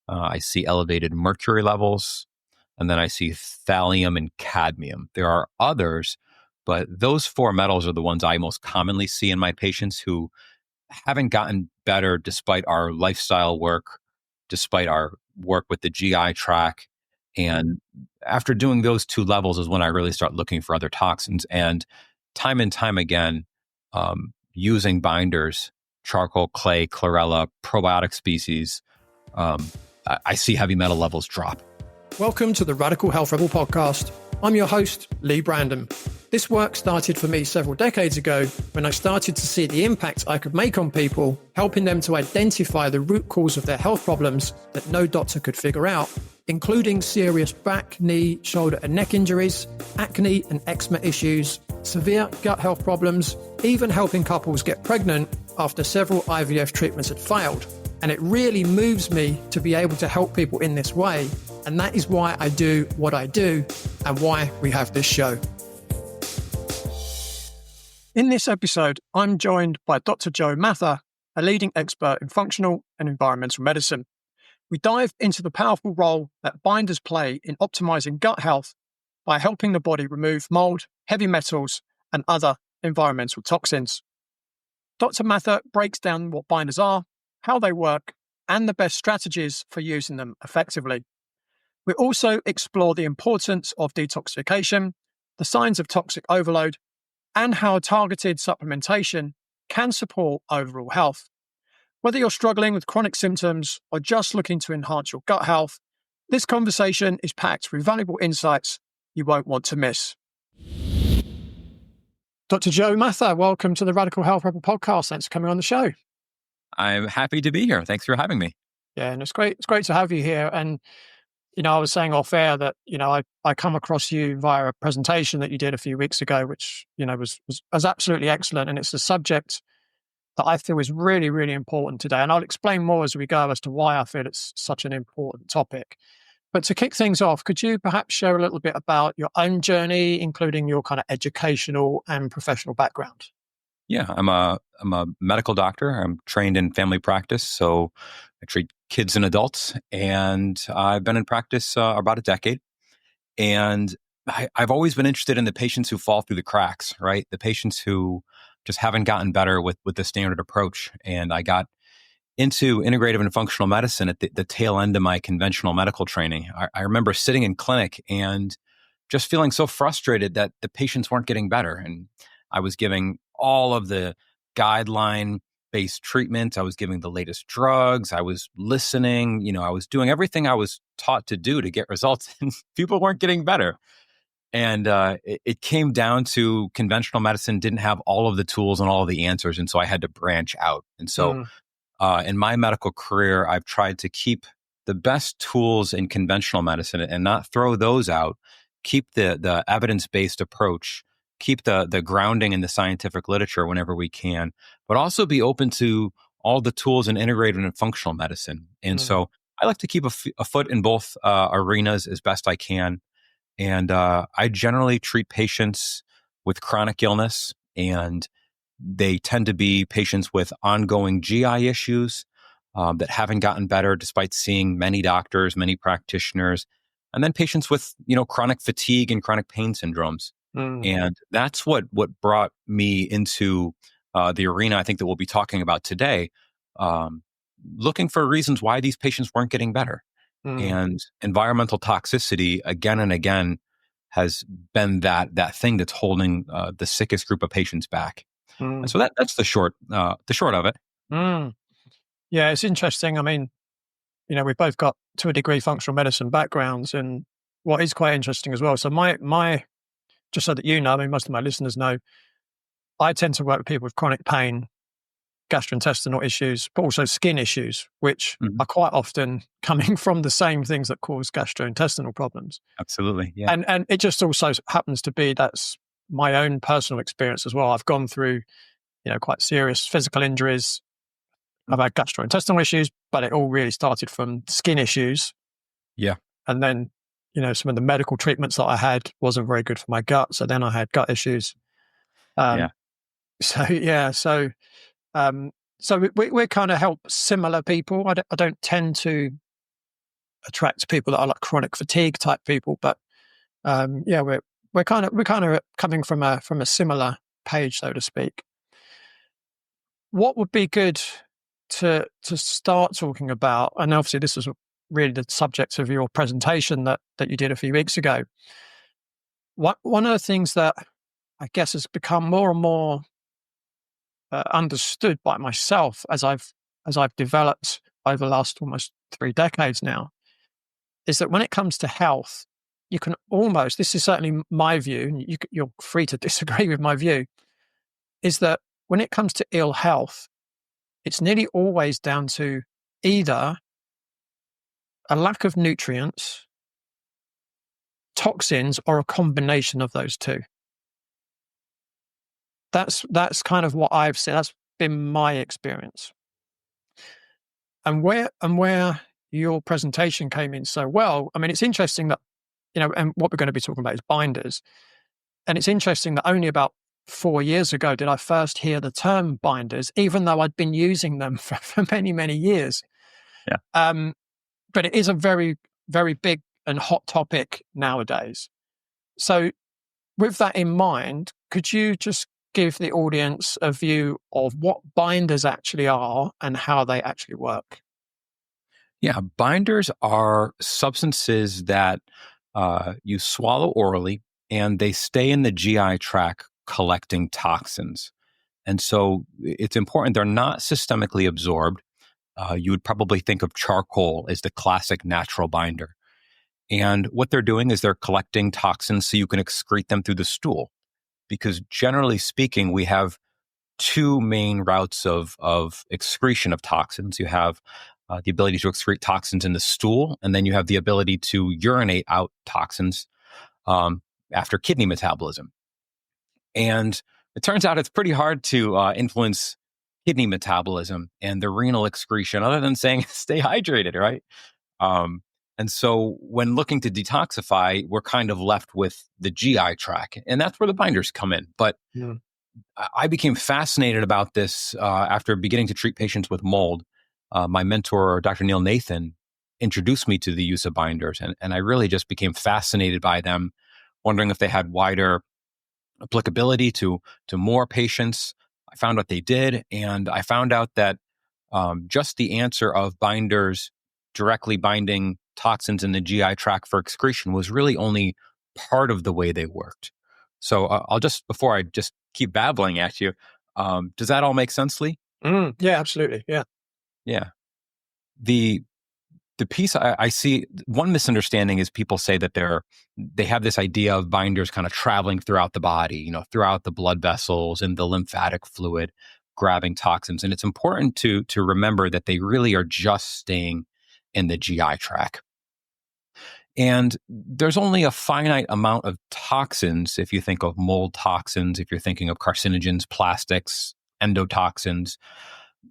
I see elevated mercury levels, and then I see thallium and cadmium. There are others, but those four metals are the ones I most commonly see in my patients who haven't gotten better despite our lifestyle work, despite our work with the GI tract. And after doing those two levels is when I really start looking for other toxins. And time again, using binders, charcoal, clay, chlorella, probiotic species, I see heavy metal levels drop. Welcome to the Radical Health Rebel podcast. I'm your host, Lee Brandon. This work started for me several decades ago when I started to see the impact I could make on people, helping them to identify the root cause of their health problems that no doctor could figure out, including serious back, knee, shoulder and neck injuries, acne and eczema issues, severe gut health problems, even helping couples get pregnant after several IVF treatments had failed. And it really moves me to be able to help people in this way. And that is why I do what I do and why we have this show. In this episode, I'm joined by Dr. Joe Mather, a leading expert in functional and environmental medicine. We dive into the powerful role that binders play in optimizing gut health by helping the body remove mold, heavy metals, and other environmental toxins. Dr. Mather breaks down what binders are, how they work, and the best strategies for using them effectively. We also explore the importance of detoxification, the signs of toxic overload, and how targeted supplementation can support overall health. Whether you're struggling with chronic symptoms or just looking to enhance your gut health, this conversation is packed with valuable insights you won't want to miss. Dr. Joe Mather, welcome to the Radical Health Rebel podcast. Thanks for coming on the show. I'm happy to be here. Thanks for having me. Yeah, and it's great to have you here. And I was saying off air that, I come across you via a presentation that you did a few weeks ago, which, was absolutely excellent. And it's a subject that I feel is really, really important today. And I'll explain more as we go as to why I feel it's such an important topic. But to kick things off, could you perhaps share a little bit about your own journey, including your kind of educational and professional background? Yeah, I'm a medical doctor. I'm trained in family practice, so I treat kids and adults, and I've been in practice about a decade. And I've always been interested in the patients who fall through the cracks, right? The patients who just haven't gotten better with the standard approach. And I got into integrative and functional medicine at the tail end of my conventional medical training. I remember sitting in clinic and just feeling so frustrated that the patients weren't getting better. And I was giving all of the guideline-based treatment. I was giving the latest drugs. I was listening. I was doing everything I was taught to do to get results, and people weren't getting better. And it came down to conventional medicine didn't have all of the tools and all of the answers, and so I had to branch out. And so in my medical career, I've tried to keep the best tools in conventional medicine and not throw those out, keep the evidence-based approach, keep the grounding in the scientific literature whenever we can, but also be open to all the tools in integrative and functional medicine. And so I like to keep a foot in both arenas as best I can. And I generally treat patients with chronic illness, and they tend to be patients with ongoing GI issues that haven't gotten better despite seeing many doctors, many practitioners, and then patients with chronic fatigue and chronic pain syndromes. And that's what brought me into the arena I think that we'll be talking about today, looking for reasons why these patients weren't getting better. And environmental toxicity, again and again, has been that thing that's holding the sickest group of patients back. And so that's the short of it. Yeah, it's interesting. I mean, we've both got, to a degree, functional medicine backgrounds, and what is quite interesting as well. So my just so that most of my listeners know, I tend to work with people with chronic pain, gastrointestinal issues, but also skin issues, which are quite often coming from the same things that cause gastrointestinal problems. Absolutely, yeah. And it just also happens to be that's my own personal experience as well. I've gone through, quite serious physical injuries. I've had gastrointestinal issues, but it all really started from skin issues. Yeah. And then, some of the medical treatments that I had wasn't very good for my gut. So then I had gut issues. So we're kind of help similar people. I don't tend to attract people that are like chronic fatigue type people. But yeah, we're kind of coming from a similar page, so to speak. What would be good to start talking about? And obviously, this was really the subject of your presentation that you did a few weeks ago. One of the things that I guess has become more and more understood by myself as I've developed over the last almost 3 decades now, is that when it comes to health, you can almost, this is certainly my view, and you're free to disagree with my view, is that when it comes to ill health, it's nearly always down to either a lack of nutrients, toxins, or a combination of those two. That's kind of what I've seen. That's been my experience. And where your presentation came in so well, I mean, it's interesting that, and what we're going to be talking about is binders. And it's interesting that only about 4 years ago did I first hear the term binders, even though I'd been using them for many, many years. Yeah. But it is a very, very big and hot topic nowadays. So with that in mind, could you just give the audience a view of what binders actually are and how they actually work? Yeah, binders are substances that you swallow orally, and they stay in the GI tract collecting toxins. And so it's important they're not systemically absorbed. You would probably think of charcoal as the classic natural binder. And what they're doing is they're collecting toxins so you can excrete them through the stool. Because generally speaking, we have two main routes of excretion of toxins. You have the ability to excrete toxins in the stool, and then you have the ability to urinate out toxins after kidney metabolism. And it turns out it's pretty hard to influence kidney metabolism and the renal excretion, other than saying stay hydrated, right? And so when looking to detoxify, we're kind of left with the GI tract, and that's where the binders come in. But Yeah. I became fascinated about this after beginning to treat patients with mold. My mentor, Dr. Neil Nathan, introduced me to the use of binders, and I really just became fascinated by them, wondering if they had wider applicability to more patients. I found out they did, and I found out that just the answer of binders directly binding toxins in the GI tract for excretion was really only part of the way they worked. So I'll just, before I just keep babbling at you, does that all make sense, Lee? Yeah, absolutely. Yeah. Yeah. The piece I see, one misunderstanding is people say that they have this idea of binders kind of traveling throughout the body, throughout the blood vessels and the lymphatic fluid, grabbing toxins. And it's important to remember that they really are just staying in the GI tract. And there's only a finite amount of toxins. If you think of mold toxins, if you're thinking of carcinogens, plastics, endotoxins,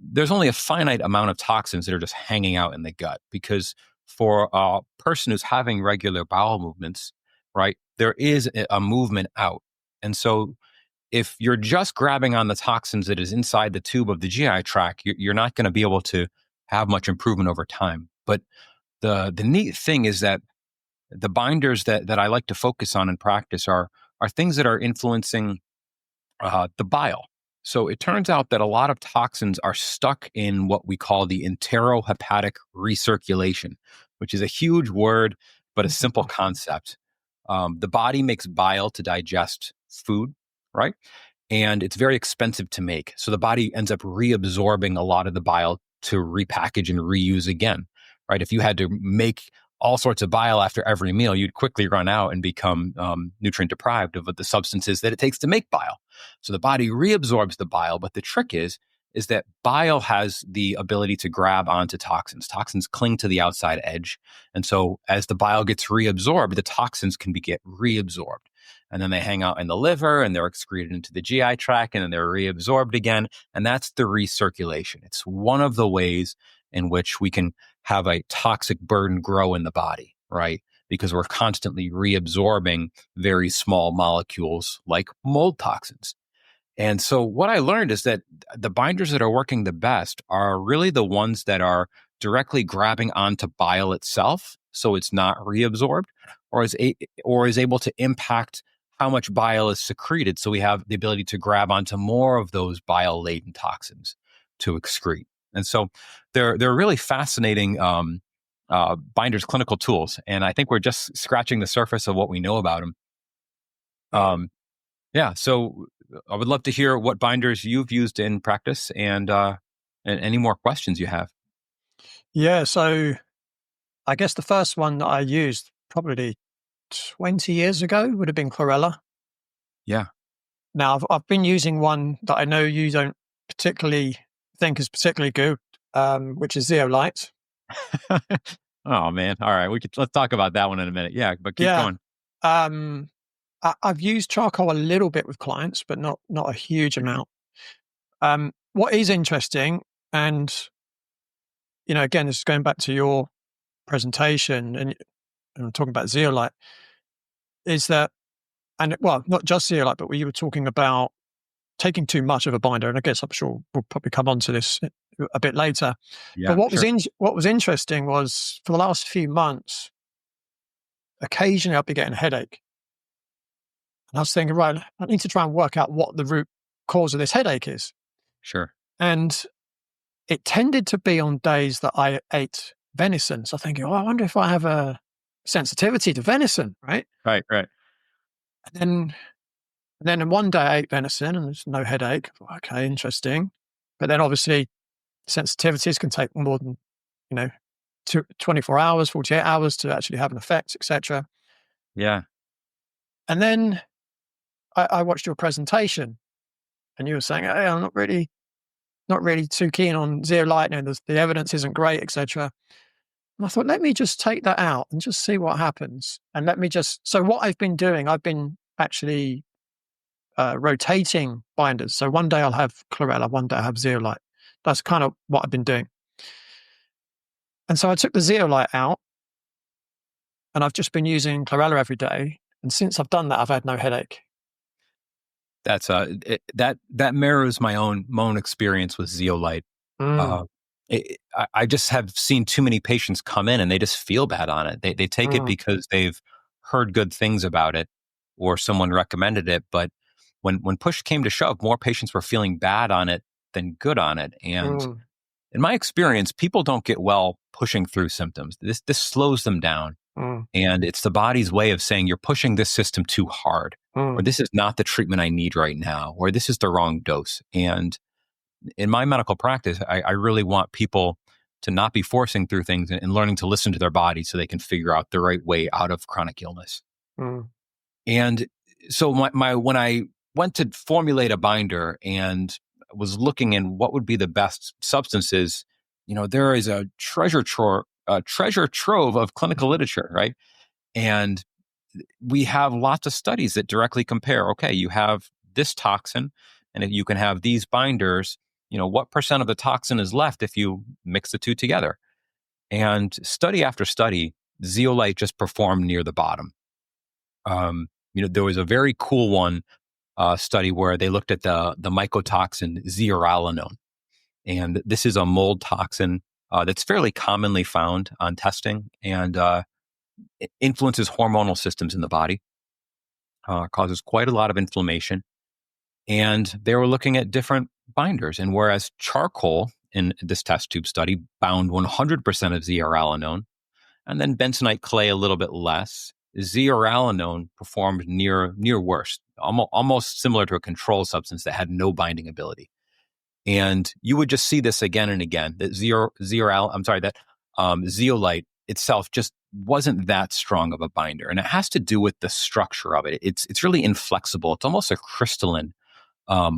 there's only a finite amount of toxins that are just hanging out in the gut, because for a person who's having regular bowel movements, right, there is a movement out. And so if you're just grabbing on the toxins that is inside the tube of the GI tract, you're not going to be able to have much improvement over time. But the neat thing is that the binders that I like to focus on in practice are things that are influencing the bile. So it turns out that a lot of toxins are stuck in what we call the enterohepatic recirculation, which is a huge word, but a simple concept. The body makes bile to digest food, right? And it's very expensive to make. So the body ends up reabsorbing a lot of the bile to repackage and reuse again, right? If you had to make all sorts of bile after every meal, you'd quickly run out and become nutrient deprived of the substances that it takes to make bile. So the body reabsorbs the bile, but the trick is that bile has the ability to grab onto toxins. Toxins cling to the outside edge. And so as the bile gets reabsorbed, the toxins can get reabsorbed. And then they hang out in the liver and they're excreted into the GI tract and then they're reabsorbed again. And that's the recirculation. It's one of the ways in which we can have a toxic burden grow in the body, right? Because we're constantly reabsorbing very small molecules like mold toxins. And so what I learned is that the binders that are working the best are really the ones that are directly grabbing onto bile itself so it's not reabsorbed, or is able to impact how much bile is secreted, so we have the ability to grab onto more of those bile-laden toxins to excrete. And so they're really fascinating binders, clinical tools, and I think we're just scratching the surface of what we know about them. Yeah, so I would love to hear what binders you've used in practice, and any more questions you have. Yeah, so I guess the first one that I used probably 20 years ago would have been chlorella. Yeah. Now, I've been using one that I know you don't particularly think is particularly good, which is zeolite. Oh man! All right, let's talk about that one in a minute. Yeah, but keep Yeah. going. Um, I've used charcoal a little bit with clients, but not a huge amount. What is interesting, and again, this is going back to your presentation, and I'm talking about zeolite, is that, and well, not just zeolite, but we were talking about taking too much of a binder, and I guess I'm sure we'll probably come on to this a bit later. But Yeah, sure. what was interesting was for the last few months, occasionally I'd be getting a headache. And I was thinking, right, I need to try and work out what the root cause of this headache is. Sure. And it tended to be on days that I ate venison. So I'm thinking, oh, I wonder if I have a sensitivity to venison, right? Right. Right. And then one day I ate venison and there's no headache. Okay, interesting. But then obviously sensitivities can take more than, you know, 24 hours, 48 hours to actually have an effect, etc. Yeah. And then I watched your presentation and you were saying, hey, I'm not really too keen on zeolite and the evidence isn't great, etc. And I thought, let me just take that out and just see what happens. And so what I've been doing, I've been actually rotating binders. So one day I'll have chlorella, one day I have zeolite. That's kind of what I've been doing. And so I took the zeolite out and I've just been using chlorella every day. And since I've done that, I've had no headache. That's that mirrors my own experience with zeolite. Mm, Uh, I just have seen too many patients come in and they just feel bad on it. They take it mm, because they've heard good things about it or someone recommended it, but when push came to shove, more patients were feeling bad on it than good on it. And mm, in my experience, people don't get well pushing through symptoms. This slows them down. mm, And it's the body's way of saying you're pushing this system too hard, or mm, this is not the treatment I need right now, or this is the wrong dose. And in my medical practice, I really want people to not be forcing through things and learning to listen to their body so they can figure out the right way out of chronic illness. mm, And so when I went to formulate a binder and was looking in what would be the best substances, there is a treasure trove of clinical literature, right? And we have lots of studies that directly compare. Okay, you have this toxin, and if you can have these binders, what percent of the toxin is left if you mix the two together? And study after study, zeolite just performed near the bottom. There was a very cool one study where they looked at the mycotoxin zearalenone, and this is a mold toxin that's fairly commonly found on testing, and it influences hormonal systems in the body, causes quite a lot of inflammation. And they were looking at different binders. And whereas charcoal in this test tube study bound 100% of zearalenone, and then bentonite clay a little bit less, zearalenone performed near worst, almost similar to a control substance that had no binding ability. And you would just see this again and again. That zeolite itself just wasn't that strong of a binder, and it has to do with the structure of it. It's really inflexible. It's almost a crystalline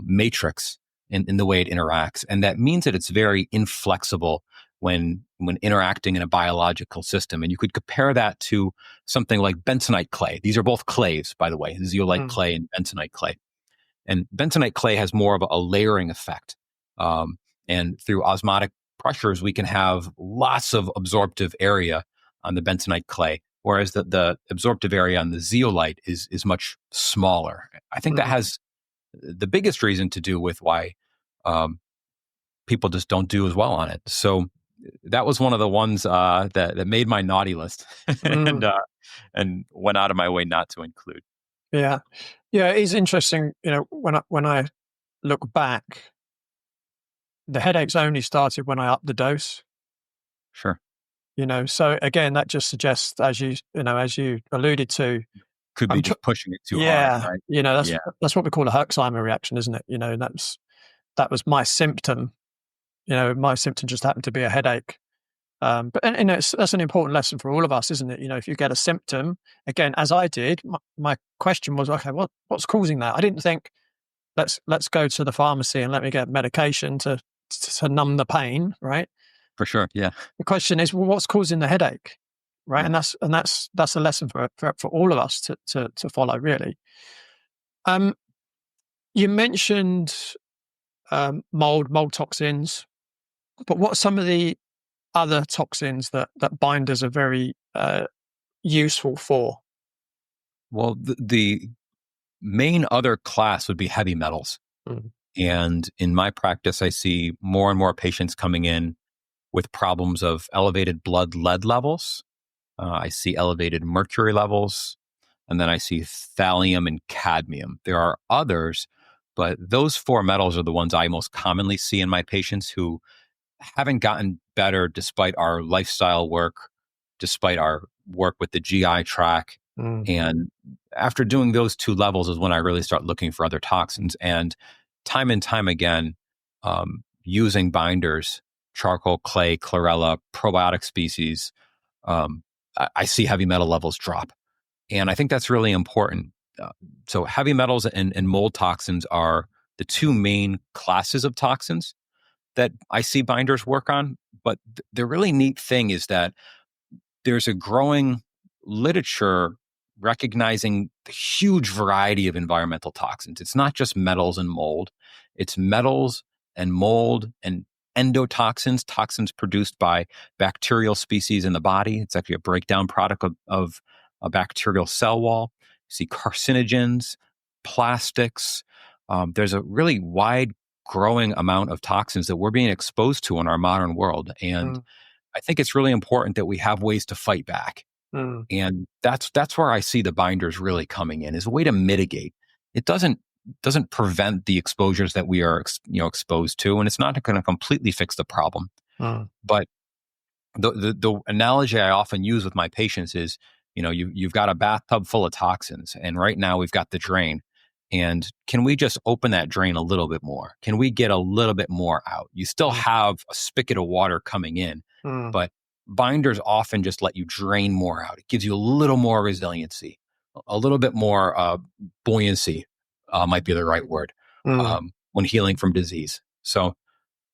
matrix in the way it interacts, and that means that it's very inflexible when interacting in a biological system. And you could compare that to something like bentonite clay. These are both clays, by the way, zeolite mm, clay and bentonite clay. And bentonite clay has more of a layering effect. Um, and through osmotic pressures, we can have lots of absorptive area on the bentonite clay, whereas the absorptive area on the zeolite is much smaller. I think that mm, has the biggest reason to do with why um, people just don't do as well on it. So that was one of the ones that made my naughty list, Mm, and went out of my way not to include. yeah. Yeah, it is interesting, when I look back, the headaches only started when I upped the dose. Sure, So again, that just suggests, as you alluded to, could be I'm tr just pushing it too hard, yeah, right? that's Yeah, that's what we call a Herxheimer reaction, isn't it? That was my symptom. My symptom just happened to be a headache. But that's an important lesson for all of us, isn't it? If you get a symptom, again, as I did, my question was, okay, what's causing that? I didn't think let's go to the pharmacy and let me get medication to numb the pain, right? for sure. Yeah, The question is, well, what's causing the headache, right? yeah. And that's a lesson for all of us to follow, really. Um, you mentioned mold toxins, but what are some of the other toxins that binders are very useful for? Well, the main other class would be heavy metals. Mm, And in my practice, I see more and more patients coming in with problems of elevated blood lead levels. I see elevated mercury levels, and then I see thallium and cadmium. There are others, but those four metals are the ones I most commonly see in my patients who haven't gotten better despite our lifestyle work, despite our work with the GI tract. mm, And after doing those two levels is when I really start looking for other toxins. And time again, using binders, charcoal, clay, chlorella, probiotic species, I see heavy metal levels drop. And I think that's really important. Uh, so, heavy metals and mold toxins are the two main classes of toxins that I see binders work on. But the really neat thing is that there's a growing literature recognizing the huge variety of environmental toxins. It's not just metals and mold, it's metals and mold and endotoxins, toxins produced by bacterial species in the body. It's actually a breakdown product of a bacterial cell wall. You see carcinogens, plastics. There's a really wide growing amount of toxins that we're being exposed to in our modern world. And mm, I think it's really important that we have ways to fight back. mm, And that's where I see the binders really coming in, is a way to mitigate. It doesn't prevent the exposures that we are exposed to, and it's not going to completely fix the problem. mm, But the analogy I often use with my patients is, you've got a bathtub full of toxins, and right now we've got the drain. And can we just open that drain a little bit more? Can we get a little bit more out? You still mm, have a spigot of water coming in, mm, but binders often just let you drain more out. It gives you a little more resiliency, a little bit more buoyancy, might be the right word, mm, when healing from disease. So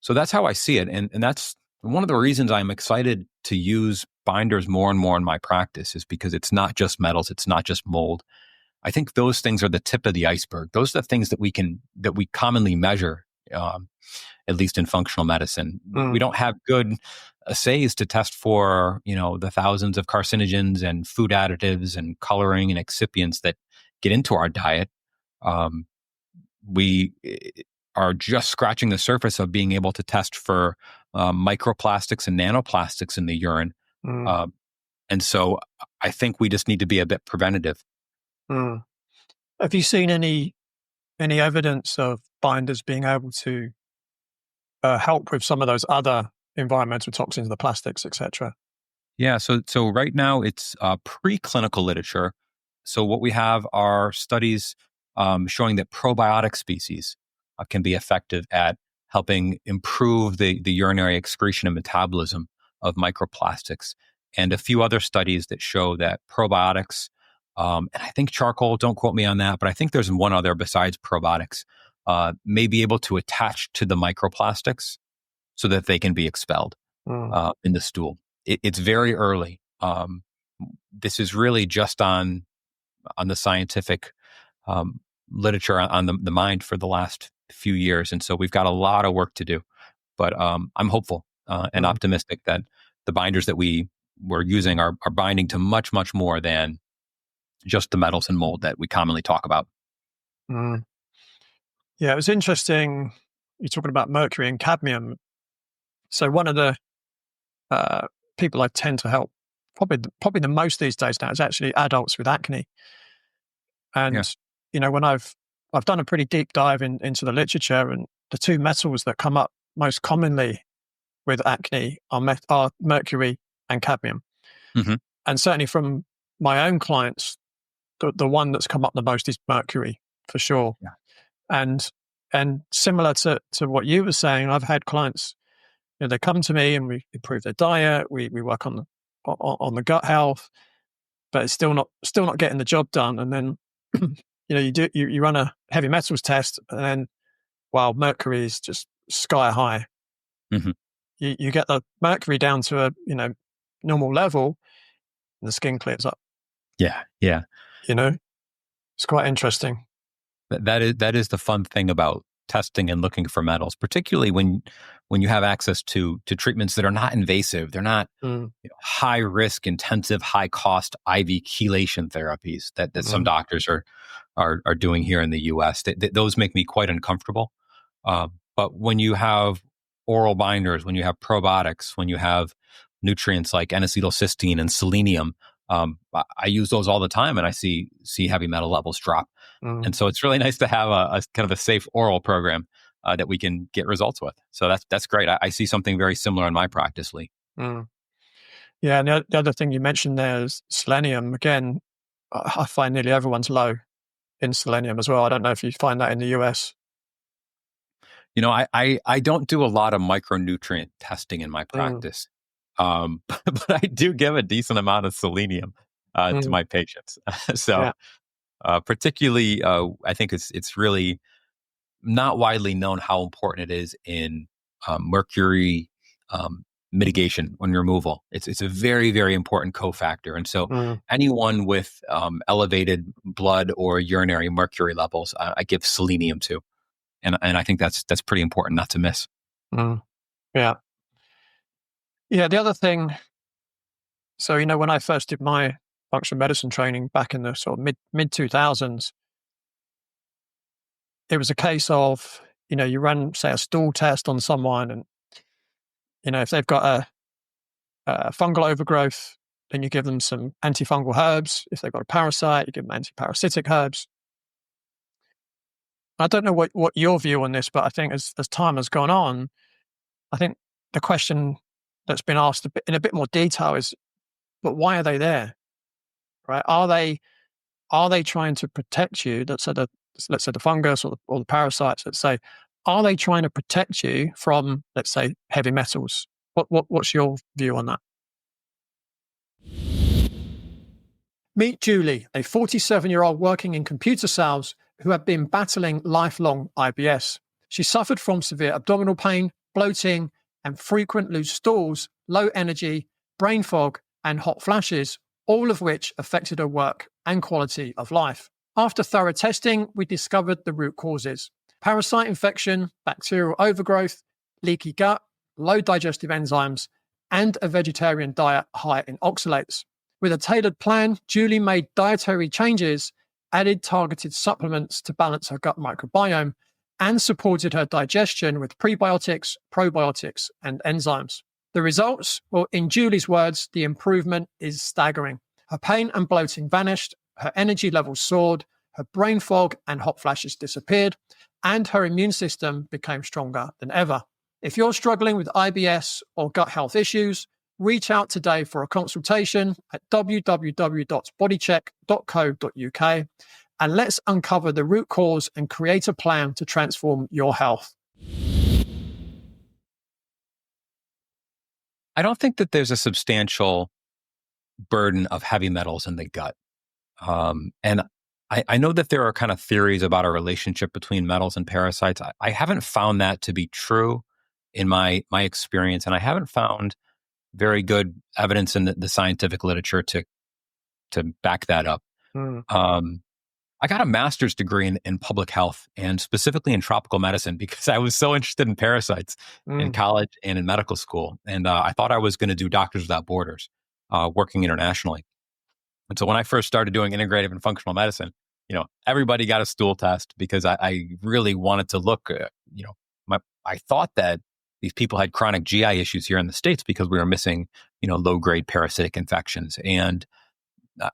that's how I see it. And that's one of the reasons I'm excited to use binders more and more in my practice, is because it's not just metals, it's not just mold. I think those things are the tip of the iceberg. Those are the things that we commonly measure, at least in functional medicine. We mm, don't have good assays to test for, the thousands of carcinogens and food additives and coloring and excipients that get into our diet. Um, we are just scratching the surface of being able to test for microplastics and nanoplastics in the urine. mm, Uh, and so I think we just need to be a bit preventative. mm. Have you seen any evidence of binders being able to help with some of those other environmental toxins, the plastics, etc.? Yeah, so right now it's preclinical literature. So what we have are studies showing that probiotic species can be effective at helping improve the urinary excretion and metabolism of microplastics, and a few other studies that show that probiotics, and I think charcoal. Don't quote me on that, but I think there's one other besides probiotics, may be able to attach to the microplastics so that they can be expelled Mm, in the stool. It's very early. This is really just on the scientific um, literature on the mind for the last few years, and so we've got a lot of work to do. But I'm hopeful and mm, optimistic that the binders that we're using are binding to much more than just the metals and mold that we commonly talk about. mm. Yeah, it was interesting. You're talking about mercury and cadmium. So one of the people I tend to help probably the most these days now is actually adults with acne. Yeah. And when I've done a pretty deep dive into the literature, and the two metals that come up most commonly with acne are mercury and cadmium. Hmm. And certainly from my own clients, the one that's come up the most is mercury for sure. Yeah. And similar to what you were saying, I've had clients, they come to me and we improve their diet, we work on the gut health, but it's still not getting the job done. And then you run a heavy metals test, and then mercury is just sky high. Hmm. You get the mercury down to a normal level, and the skin clears up. Yeah. Yeah. It's quite interesting. That is the fun thing about testing and looking for metals, particularly when you have access to treatments that are not invasive. They're not high risk, intensive, high cost IV chelation therapies that some doctors are doing here in the U.S. Those make me quite uncomfortable. But when you have oral binders, when you have probiotics, when you have nutrients like N-acetylcysteine and selenium, I use those all the time, and I see heavy metal levels drop. And so it's really nice to have a kind of a safe oral program that we can get results with. So that's great. I see something very similar in my practice, Lee. Yeah, and the other thing you mentioned there is selenium. Again, I find nearly everyone's low in selenium as well. I don't know if you find that in the US. I don't do a lot of micronutrient testing in my practice, but I do give a decent amount of selenium to my patients. So particularly, I think it's really not widely known how important it is in mercury mitigation and removal. It's a very, very important cofactor. And so anyone with elevated blood or urinary mercury levels, I give selenium to. And I think that's pretty important not to miss. Yeah. Yeah, the other thing, so, when I first did my functional medicine training back in the sort of mid 2000s, it was a case of, you run, say, a stool test on someone, and, if they've got a fungal overgrowth, then you give them some antifungal herbs. If they've got a parasite, you give them antiparasitic herbs. I don't know what your view on this, but I think as time has gone on, I think the question that's been asked in a bit more detail is, but why are they there? Right? Are they trying to protect you? Let's say the fungus or the parasites. Let's say, are they trying to protect you from, let's say, heavy metals? What's your view on that? Meet Julie, a 47-year-old working in computer sales who had been battling lifelong IBS. She suffered from severe abdominal pain, bloating, and frequent loose stools, low energy, brain fog, and hot flashes, all of which affected her work and quality of life. After thorough testing, we discovered the root causes: parasite infection, bacterial overgrowth, leaky gut, low digestive enzymes, and a vegetarian diet high in oxalates. With a tailored plan, Julie made dietary changes, added targeted supplements to balance her gut microbiome, and supported her digestion with prebiotics, probiotics, and enzymes. The results? Well, in Julie's words, the improvement is staggering. Her pain and bloating vanished, her energy levels soared, her brain fog and hot flashes disappeared, and her immune system became stronger than ever. If you're struggling with IBS or gut health issues, reach out today for a consultation at www.bodycheck.co.uk, and let's uncover the root cause and create a plan to transform your health. I don't think that there's a substantial burden of heavy metals in the gut. And I know that there are kind of theories about a relationship between metals and parasites. I haven't found that to be true in my experience, and I haven't found very good evidence in the scientific literature to back that up. I got a master's degree in public health, and specifically in tropical medicine, because I was so interested in parasites in college and in medical school. And I thought I was going to do Doctors Without Borders, working internationally. And so when I first started doing integrative and functional medicine, everybody got a stool test because I really wanted to look, I thought that these people had chronic GI issues here in the States because we were missing, low grade parasitic infections. And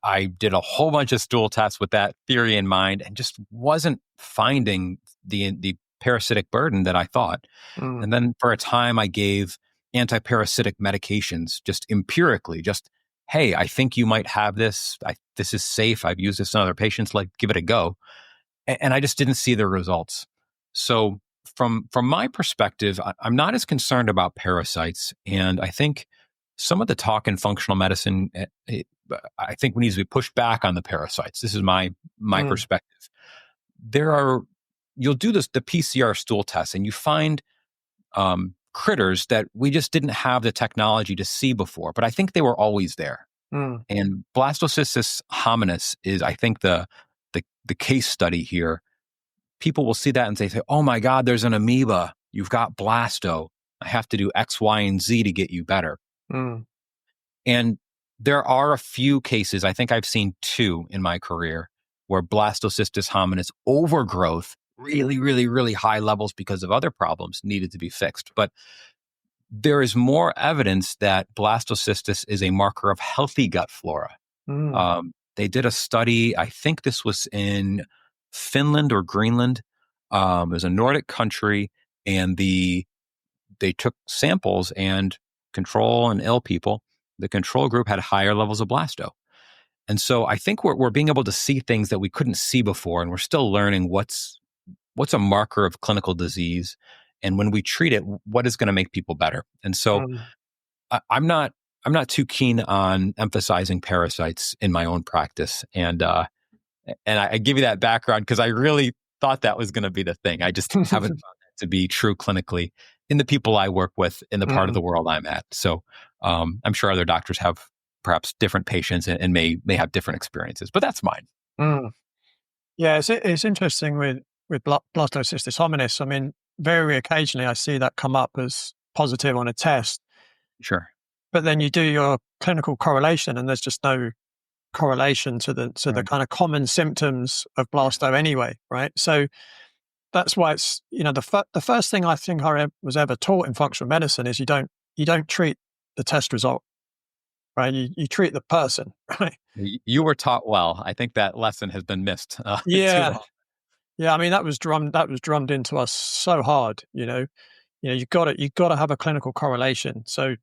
I did a whole bunch of stool tests with that theory in mind and just wasn't finding the parasitic burden that I thought. Mm, And then for a time, I gave antiparasitic medications just empirically, hey, I think you might have this. This is safe. I've used this in other patients. Like, give it a go. And I just didn't see the results. So from my perspective, I'm not as concerned about parasites. And I think some of the talk in functional medicine, I think we need to be pushed back on the parasites. This is my mm, perspective. You'll do the PCR stool test and you find critters that we just didn't have the technology to see before, but I think they were always there. mm, And Blastocystis hominis is, I think, the case study here. People will see that and say, "Oh my God, there's an amoeba. You've got blasto. I have to do X, Y, and Z to get you better." mm, And there are a few cases, I think I've seen two in my career, where Blastocystis hominis overgrowth, really, really, really high levels because of other problems, needed to be fixed. But there is more evidence that blastocystis is a marker of healthy gut flora. mm, They did a study, I think this was in Finland or Greenland. It was a Nordic country, and they took samples and control and ill people. The control group had higher levels of blasto. And so I think we're being able to see things that we couldn't see before, and we're still learning what's a marker of clinical disease, and when we treat it, what is going to make people better. And so mm, I'm not too keen on emphasizing parasites in my own practice, and I give you that background because I really thought that was going to be the thing. I just haven't found that to be true clinically in the people I work with in the part of mm, the world I'm at. So I'm sure other doctors have perhaps different patients and may have different experiences, but that's mine. mm. Yeah, it's interesting with blastocystis hominis. I mean, very occasionally I see that come up as positive on a test, Sure. but then you do your clinical correlation, and there's just no correlation to the Right. kind of common symptoms of blasto anyway, right? So that's why it's the first thing I think was ever taught in functional medicine is you don't treat the test result, right? You treat the person, right? You were taught well. I think that lesson has been missed too Yeah, often. yeah. I mean that was drummed into us so hard, you've got to have a clinical correlation. So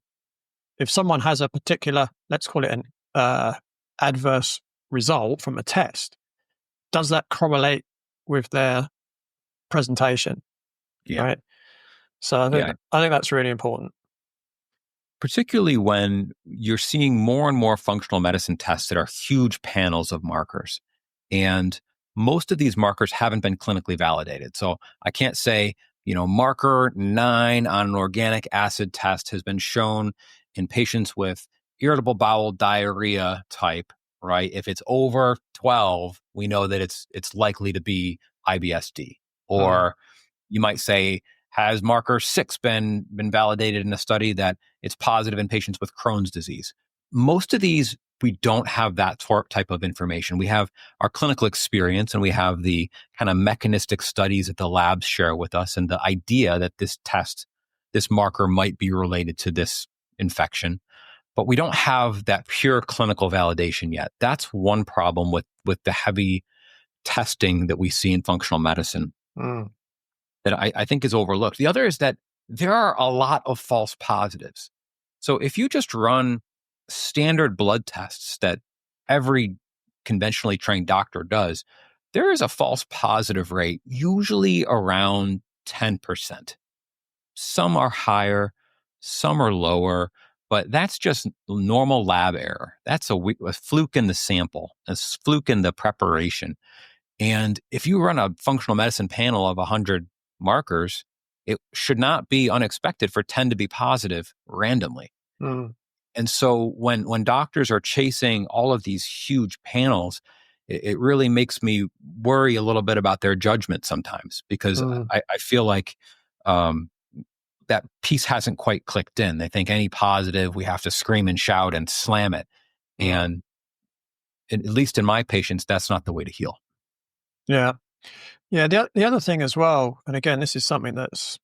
if someone has a particular, let's call it an adverse result from a test, does that correlate with their presentation, Yeah. right? So Yeah. I think that's really important. Particularly when you're seeing more and more functional medicine tests that are huge panels of markers. And most of these markers haven't been clinically validated. So I can't say, marker 9 on an organic acid test has been shown in patients with irritable bowel diarrhea type, right? If it's over 12, we know that it's likely to be IBSD. Mm, Or you might say, has marker 6 been validated in a study that it's positive in patients with Crohn's disease? Most of these, we don't have that type of information. We have our clinical experience and we have the kind of mechanistic studies that the labs share with us, and the idea that this marker might be related to this infection. But we don't have that pure clinical validation yet. That's one problem with the heavy testing that we see in functional medicine mm, that I think is overlooked. The other is that there are a lot of false positives. So if you just run standard blood tests that every conventionally trained doctor does, there is a false positive rate, usually around 10%. Some are higher, some are lower, but that's just normal lab error. That's a fluke in the sample, a fluke in the preparation. And if you run a functional medicine panel of 100 markers, it should not be unexpected for 10 to be positive randomly. mm, And so when doctors are chasing all of these huge panels, it really makes me worry a little bit about their judgment sometimes, because mm, I feel like um, that piece hasn't quite clicked in. They think any positive, we have to scream and shout and slam it. mm. And at least in my patients, that's not the way to heal. Yeah. Yeah. The other thing as well, and again, this is something that's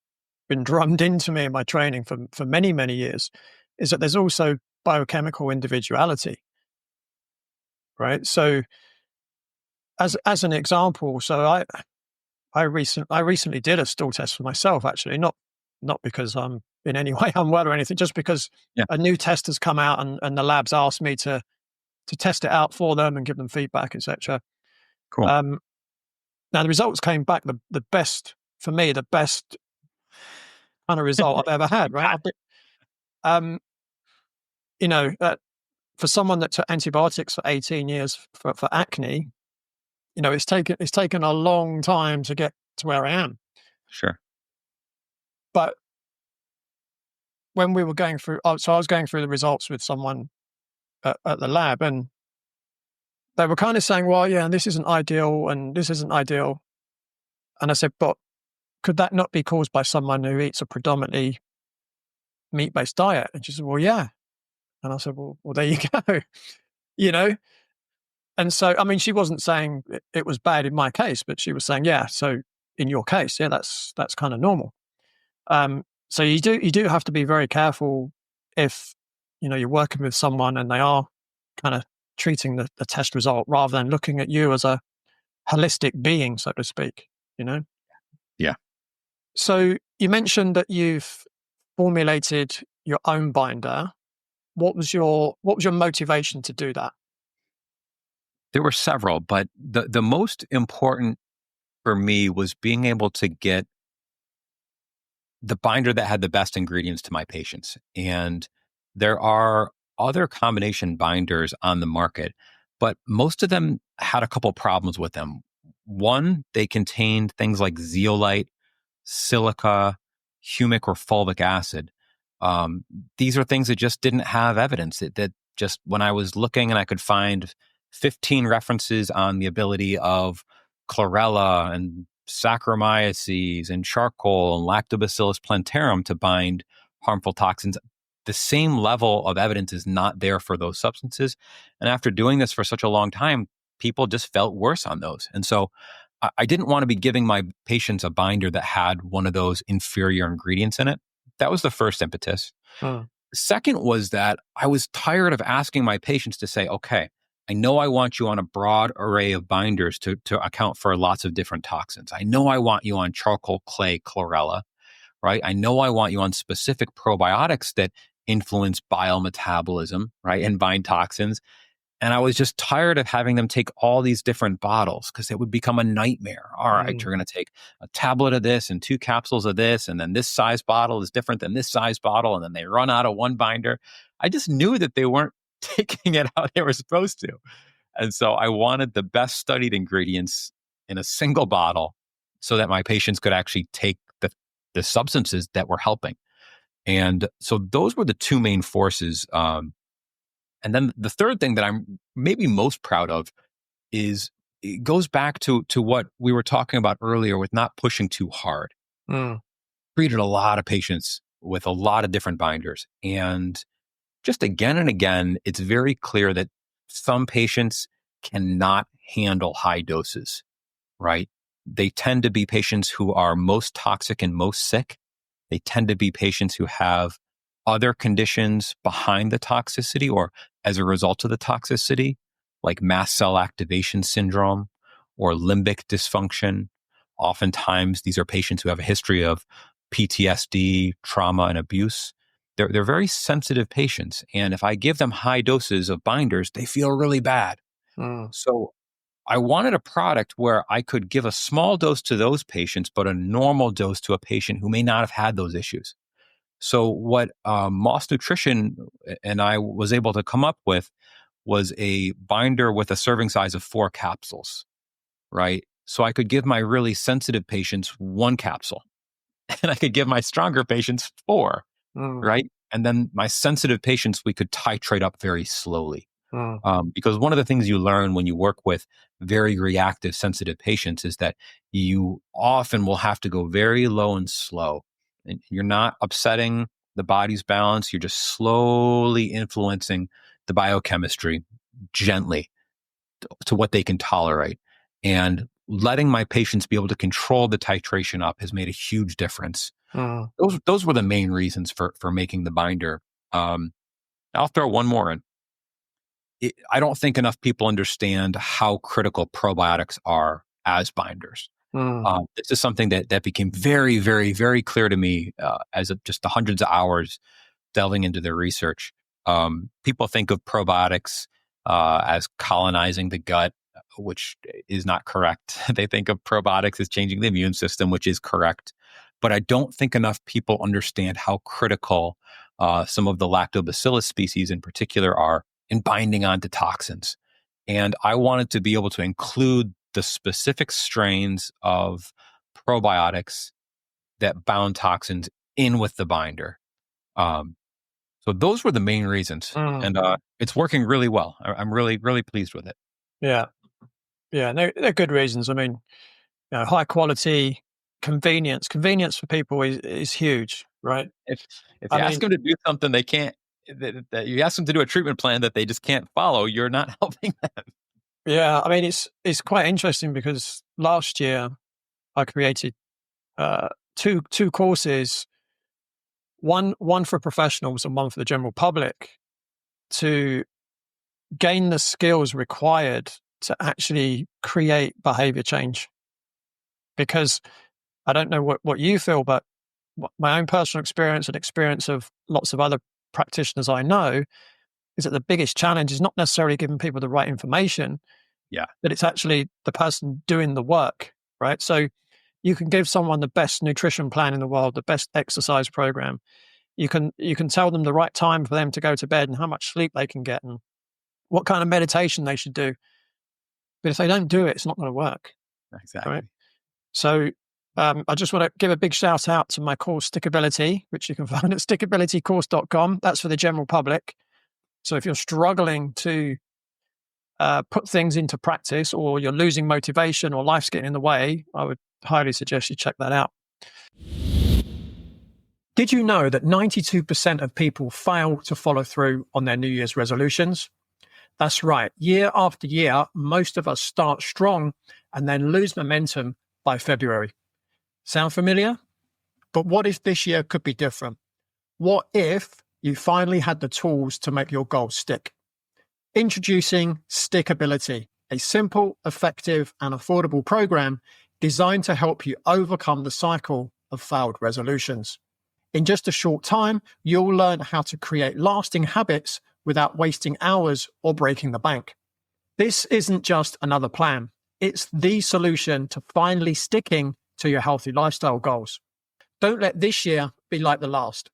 been drummed into me in my training for many, many years, is that there's also biochemical individuality, right? So as an example, so I recently did a stool test for myself, actually, not because I'm in any way unwell or anything, just because Yeah. a new test has come out and the labs asked me to test it out for them and give them feedback, etc. Cool. Now the results came back the best for me, the best kind of result I've ever had. Right, um, you know, for someone that took antibiotics for 18 years for acne, you know, it's taken a long time to get to where I am. Sure. But when we were going through, so I was going through the results with someone at the lab, and they were kind of saying, well, yeah, this isn't ideal and this isn't ideal. And I said, but could that not be caused by someone who eats a predominantly meat-based diet? And she said, well, yeah. And I said, well, there you go, you know? And so, I mean, she wasn't saying it was bad in my case, but she was saying, yeah, so in your case, yeah, that's kind of normal. So you do have to be very careful if, you know, you're working with someone and they are kind of treating the test result rather than looking at you as a holistic being, so to speak, you know? Yeah. So you mentioned that you've formulated your own binder. What was your motivation to do that? There were several, but the most important for me was being able to get the binder that had the best ingredients to my patients. And there are other combination binders on the market, but most of them had a couple problems with them. One, they contained things like zeolite, silica, humic, or fulvic acid. Um, these are things that just didn't have evidence that just when I was looking and I could find 15 references on the ability of chlorella and Saccharomyces and charcoal and Lactobacillus plantarum to bind harmful toxins. The same level of evidence is not there for those substances. And after doing this for such a long time, people just felt worse on those. And so I didn't want to be giving my patients a binder that had one of those inferior ingredients in it. That was the first impetus. Mm, Second was that I was tired of asking my patients to say, okay, I know I want you on a broad array of binders to account for lots of different toxins. I know I want you on charcoal, clay, chlorella, right? I know I want you on specific probiotics that influence bile metabolism, right? And bind toxins. And I was just tired of having them take all these different bottles because it would become a nightmare. All right, mm, you're going to take a tablet of this and 2 capsules of this, and then this size bottle is different than this size bottle, and then they run out of one binder. I just knew that they weren't taking it how they were supposed to. And so I wanted the best studied ingredients in a single bottle so that my patients could actually take the substances that were helping. And so those were the two main forces. And then the third thing that I'm maybe most proud of is it goes back to what we were talking about earlier with not pushing too hard. mm, Treated a lot of patients with a lot of different binders. And just again and again, it's very clear that some patients cannot handle high doses, right? They tend to be patients who are most toxic and most sick. They tend to be patients who have other conditions behind the toxicity or as a result of the toxicity, like mast cell activation syndrome or limbic dysfunction. Oftentimes, these are patients who have a history of PTSD, trauma, and abuse. They're very sensitive patients. And if I give them high doses of binders, they feel really bad. mm, So I wanted a product where I could give a small dose to those patients, but a normal dose to a patient who may not have had those issues. So what Moss Nutrition and I was able to come up with was a binder with a serving size of 4 capsules, right? So I could give my really sensitive patients 1 capsule and I could give my stronger patients 4, mm, right? And then my sensitive patients, we could titrate up very slowly. mm, Because one of the things you learn when you work with very reactive, sensitive patients is that you often will have to go very low and slow. And you're not upsetting the body's balance. You're just slowly influencing the biochemistry gently to what they can tolerate. And letting my patients be able to control the titration up has made a huge difference. Mm. Those were the main reasons for making the binder. I'll throw one more in. I don't think enough people understand how critical probiotics are as binders. Mm. This is something that became very, very, very clear to me as of just the hundreds of hours delving into their research. People think of probiotics as colonizing the gut, which is not correct. They think of probiotics as changing the immune system, which is correct. But I don't think enough people understand how critical some of the lactobacillus species in particular are in binding onto toxins. And I wanted to be able to include the specific strains of probiotics that bound toxins in with the binder. Um, so those were the main reasons, Mm. and it's working really well. I'm really, really pleased with it. Yeah. Yeah. They're good reasons. I mean, high quality, convenience. Convenience for people is huge, right? If if I you ask mean, them to do something they can't, that you ask them to do a treatment plan that they just can't follow, you're not helping them. yeah, I mean, it's quite interesting because last year I created two courses, one for professionals and one for the general public, to gain the skills required to actually create behavior change. Because I don't know what you feel, but my own personal experience and experience of lots of other practitioners I know is that the biggest challenge is not necessarily giving people the right information, Yeah, but it's actually the person doing the work, right? So you can give someone the best nutrition plan in the world, the best exercise program. You can tell them the right time for them to go to bed and how much sleep they can get and what kind of meditation they should do. But if they don't do it, it's not going to work, right? exactly. So I just want to give a big shout out to my course, Stickability, which you can find at stickabilitycourse.com. That's for the general public. So if you're struggling to put things into practice, or you're losing motivation, or life's getting in the way, I would highly suggest you check that out. Did you know that 92% of people fail to follow through on their New Year's resolutions? That's right. Year after year, most of us start strong and then lose momentum by February. Sound familiar? But what if this year could be different? What if you finally had the tools to make your goals stick? Introducing Stickability, a simple, effective, and affordable program designed to help you overcome the cycle of failed resolutions. In just a short time, you'll learn how to create lasting habits without wasting hours or breaking the bank. This isn't just another plan. It's the solution to finally sticking to your healthy lifestyle goals. Don't let this year be like the last.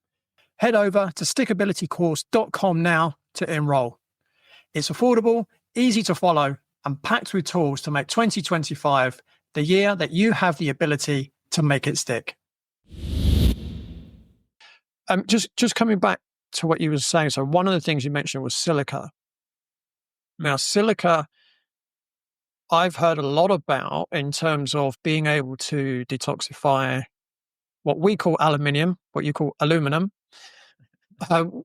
Head over to stickabilitycourse.com now to enroll. It's affordable, easy to follow, and packed with tools to make 2025 the year that you have the ability to make it stick. Just coming back to what you were saying. So one of the things you mentioned was silica. Now, silica, I've heard a lot about in terms of being able to detoxify what we call aluminium, what you call aluminum.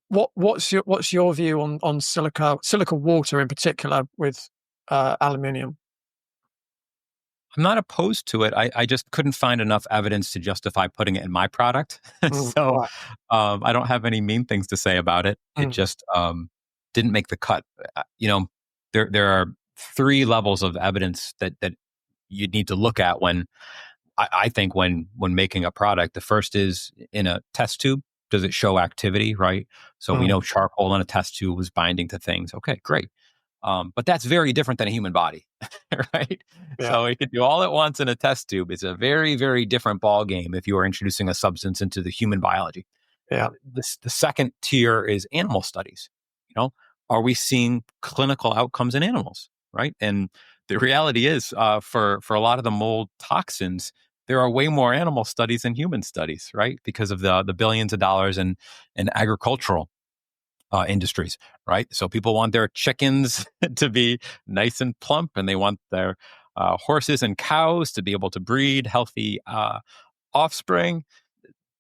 What's your view on silica water in particular with aluminium? I'm not opposed to it. I just couldn't find enough evidence to justify putting it in my product. So Right. I don't have any mean things to say about it. It Mm. just didn't make the cut. There are three levels of evidence that you need to look at when I think when making a product. The first is in a test tube. Does it show activity, right? So we Mm. know charcoal in a test tube was binding to things. Okay, great. But that's very different than a human body, right? Yeah. So it could do all at once in a test tube. It's a very, very different ball game if you are introducing a substance into the human biology. Yeah. The second tier is animal studies. You know, are we seeing clinical outcomes in animals, right? And the reality is, for a lot of the mold toxins, there are way more animal studies than human studies, right? Because of the billions of dollars in agricultural industries, right? So people want their chickens to be nice and plump, and they want their horses and cows to be able to breed healthy offspring.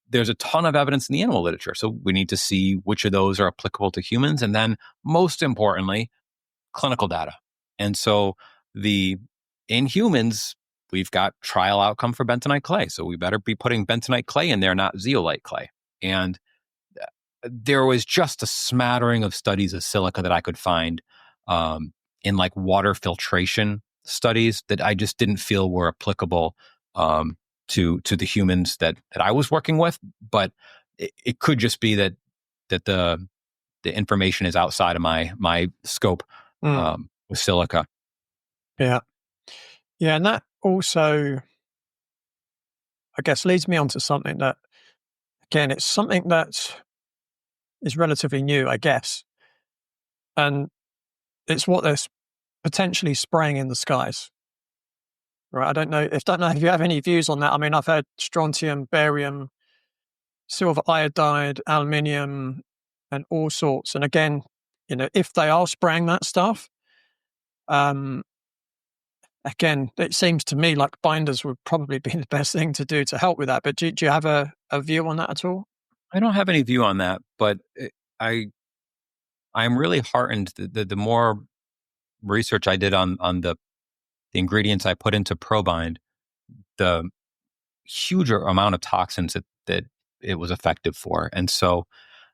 There's a ton of evidence in the animal literature. So we need to see which of those are applicable to humans. And then most importantly, clinical data. And so in humans, we've got trial outcome for bentonite clay. So we better be putting bentonite clay in there, not zeolite clay. And there was just a smattering of studies of silica that I could find in like water filtration studies that I just didn't feel were applicable to the humans that I was working with. But it could just be that the information is outside of my scope with silica. Yeah. Yeah. And that also, I guess, leads me on to something that, again, it's something that is relatively new, I guess. And it's what they're potentially spraying in the skies. Right. I don't know if you have any views on that. I mean, I've heard strontium, barium, silver iodide, aluminium, and all sorts. And again, if they are spraying that stuff, again, it seems to me like binders would probably be the best thing to do to help with that. But do you have a view on that at all? I don't have any view on that, but I'm really heartened. The more research I did on the ingredients I put into ProBind, the huger amount of toxins that it was effective for. And so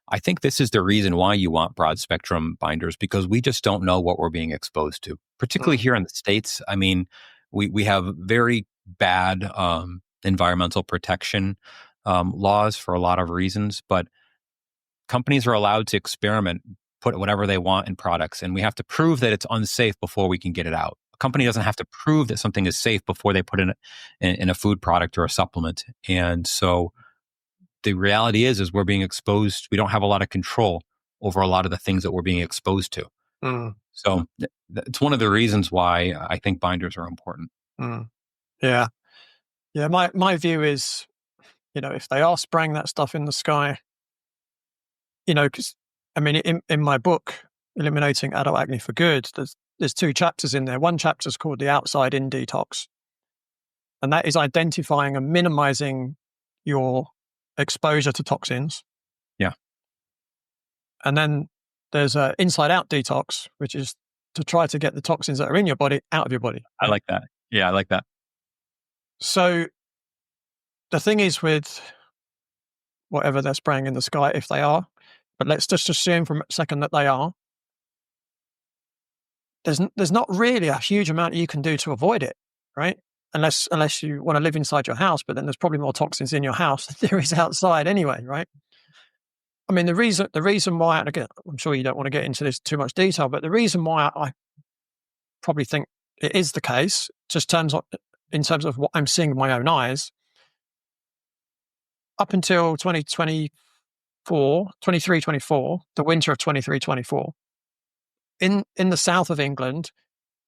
I think this is the reason why you want broad spectrum binders, because we just don't know what we're being exposed to, particularly here in the States. I mean, we have very bad environmental protection laws for a lot of reasons, but companies are allowed to experiment, put whatever they want in products, and we have to prove that it's unsafe before we can get it out. A company doesn't have to prove that something is safe before they put it in a food product or a supplement. And so the reality is we're being exposed. We don't have a lot of control over a lot of the things that we're being exposed to. Mm. So it's one of the reasons why I think binders are important. Mm. Yeah. Yeah. My view is, if they are spraying that stuff in the sky, because I mean, in my book, Eliminating Adult Acne for Good, there's 2 chapters in there. One chapter is called The Outside In Detox. And that is identifying and minimizing your exposure to toxins. Yeah. And then there's a inside out detox, which is to try to get the toxins that are in your body out of your body. I like that. Yeah, I like that. So the thing is with whatever they're spraying in the sky, if they are, but let's just assume for a second that they are, there's not really a huge amount you can do to avoid it, right? Unless you want to live inside your house, but then there's probably more toxins in your house than there is outside anyway, right? I mean, the reason why, and again, I'm sure you don't want to get into this too much detail, but the reason why I probably think it is the case, just in terms of what I'm seeing with my own eyes, up until 23, 24, the winter of 23, 24, in the south of England,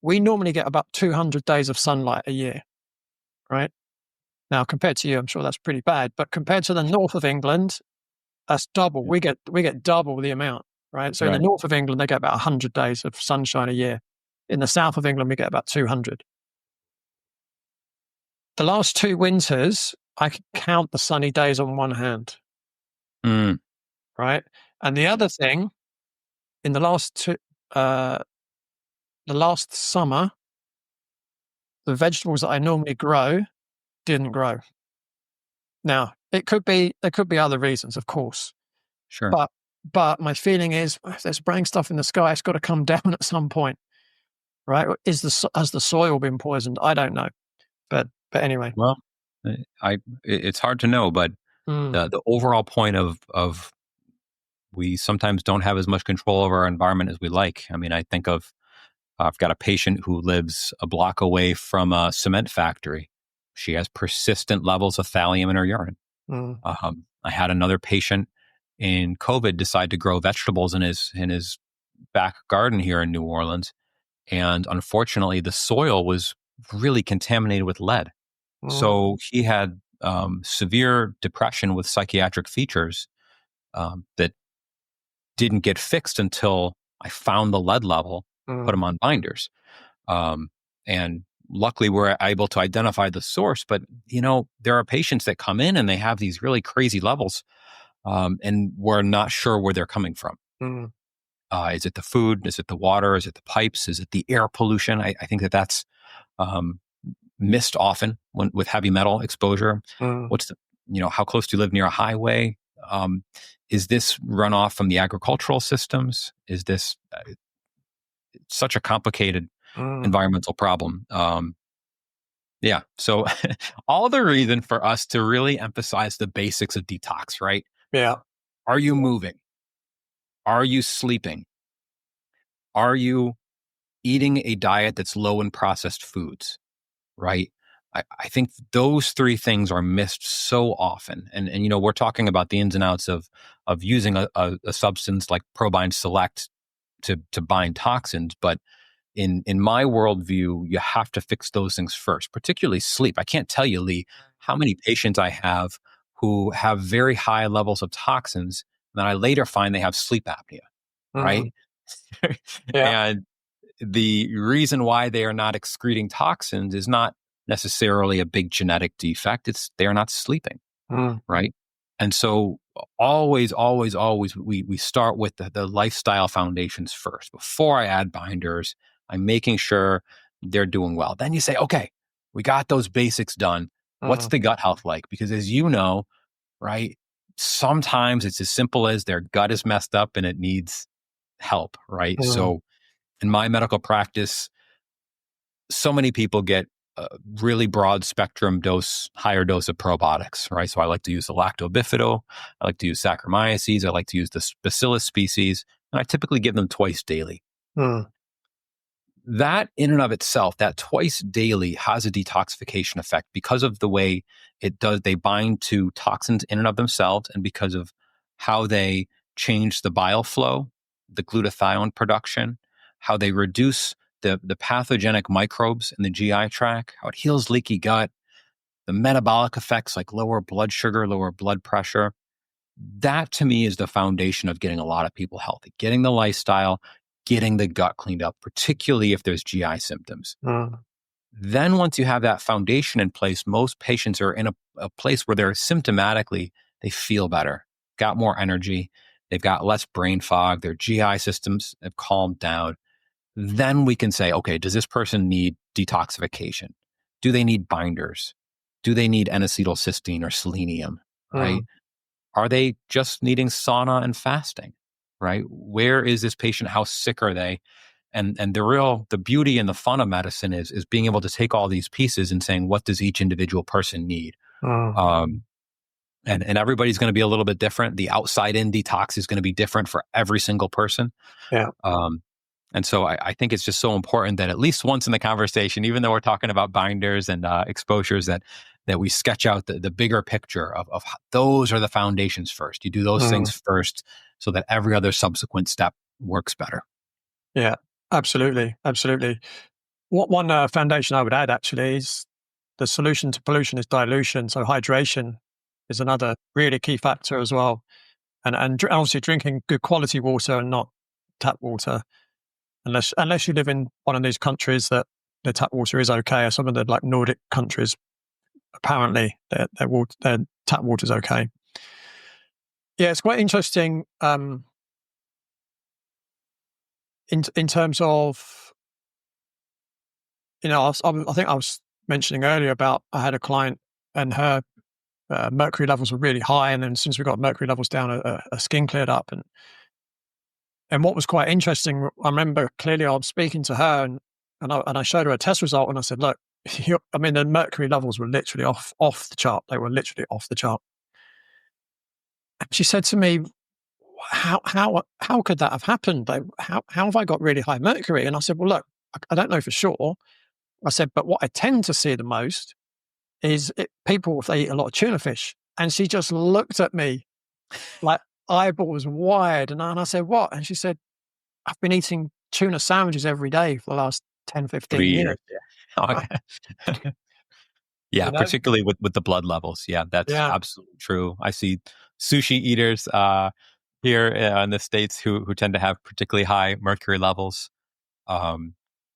we normally get about 200 days of sunlight a year, right? Now, compared to you, I'm sure that's pretty bad, but compared to the north of England, that's double. We get double the amount, right? So in the north of England, they get about 100 days of sunshine a year. In the south of England, we get about 200. The last 2 winters, I can count the sunny days on one hand, right? And the other thing, in the last summer, the vegetables that I normally grow didn't grow. Now, there could be other reasons, of course. Sure. But my feeling is, if they're spraying stuff in the sky, it's got to come down at some point, right? Has the soil been poisoned? I don't know, but anyway. Well, it's hard to know, but the overall point of we sometimes don't have as much control over our environment as we like. I mean, I think of I've got a patient who lives a block away from a cement factory. She has persistent levels of thallium in her urine. I had another patient in COVID decide to grow vegetables in his back garden here in New Orleans, and unfortunately, the soil was really contaminated with lead. So he had severe depression with psychiatric features that didn't get fixed until I found the lead level, put him on binders. And luckily we're able to identify the source, but there are patients that come in and they have these really crazy levels, and we're not sure where they're coming from. Is it the food? Is it the water? Is it the pipes? Is it the air pollution? I think that's missed often with heavy metal exposure? Mm, What's the, how close do you live near a highway? Is this runoff from the agricultural systems? Is this such a complicated mm, environmental problem? Yeah. So all the reason for us to really emphasize the basics of detox, right? yeah. Are you moving? Are you sleeping? Are you eating a diet that's low in processed foods? Right. I think those three things are missed so often. And we're talking about the ins and outs of using a substance like ProBind Select to bind toxins. But in my worldview, you have to fix those things first, particularly sleep. I can't tell you, Lee, how many patients I have who have very high levels of toxins, and then I later find they have sleep apnea, Mm, right? yeah. And the reason why they are not excreting toxins is not necessarily a big genetic defect. It's they're not sleeping, Mm, right? And so always, always, always, we start with the lifestyle foundations first. Before I add binders, I'm making sure they're doing well. Then you say, okay, we got those basics done. What's mm, the gut health like? Because as you know, right, sometimes it's as simple as their gut is messed up and it needs help, right? mm, So in my medical practice, so many people get a really broad spectrum higher dose of probiotics, right? So I like to use the lactobifido, I like to use Saccharomyces, I like to use the Bacillus species, and I typically give them twice daily. mm, That in and of itself, that twice daily has a detoxification effect because of the way it does. They bind to toxins in and of themselves, and because of how they change the bile flow, the glutathione production, how they reduce the pathogenic microbes in the GI tract, how it heals leaky gut, the metabolic effects like lower blood sugar, lower blood pressure. That to me is the foundation of getting a lot of people healthy, getting the lifestyle, getting the gut cleaned up, particularly if there's GI symptoms. mm, Then, once you have that foundation in place, most patients are in a place where they're symptomatically, they feel better, got more energy, they've got less brain fog, their GI systems have calmed down. Then we can say, okay, does this person need detoxification? Do they need binders? Do they need N-acetylcysteine or selenium? Right? mm, Are they just needing sauna and fasting? Right? Where is this patient? How sick are they? And the beauty and the fun of medicine is being able to take all these pieces and saying, what does each individual person need? mm, Um, and everybody's going to be a little bit different. The outside in detox is going to be different for every single person. yeah. Um, and so I think it's just so important that at least once in the conversation, even though we're talking about binders and exposures, that we sketch out the bigger picture of those are the foundations first. You do those Mm, things first so that every other subsequent step works better. yeah. Absolutely. Absolutely. What one foundation I would add actually is the solution to pollution is dilution. So hydration is another really key factor as well. And obviously drinking good quality water and not tap water, unless you live in one of these countries that the tap water is okay, or some of the like Nordic countries, apparently their tap water is okay. Yeah, it's quite interesting in terms of, I think I was mentioning earlier about I had a client and her mercury levels were really high, and then as soon as we got mercury levels down, her skin cleared up. And what was quite interesting, I remember clearly I was speaking to her and I showed her a test result and I said, look, the mercury levels were literally off the chart. They were literally off the chart. And she said to me, how could that have happened? Like, how have I got really high mercury? And I said, well, look, I don't know for sure. I said, but what I tend to see the most is people, if they eat a lot of tuna fish. And she just looked at me like eyeballs wide. And I said, what? And she said, I've been eating tuna sandwiches every day for the last 10, 15 years. 3 years. Yeah. Right. Okay. Yeah, You know? particularly with the blood levels. Yeah, that's Yeah. absolutely true. I see sushi eaters here in the States who tend to have particularly high mercury levels. Um,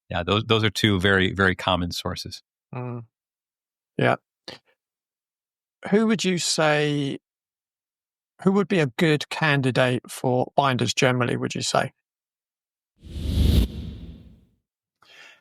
yeah, those are two very, very common sources. Mm, yeah. Who would you say, who would be a good candidate for binders generally, would you say?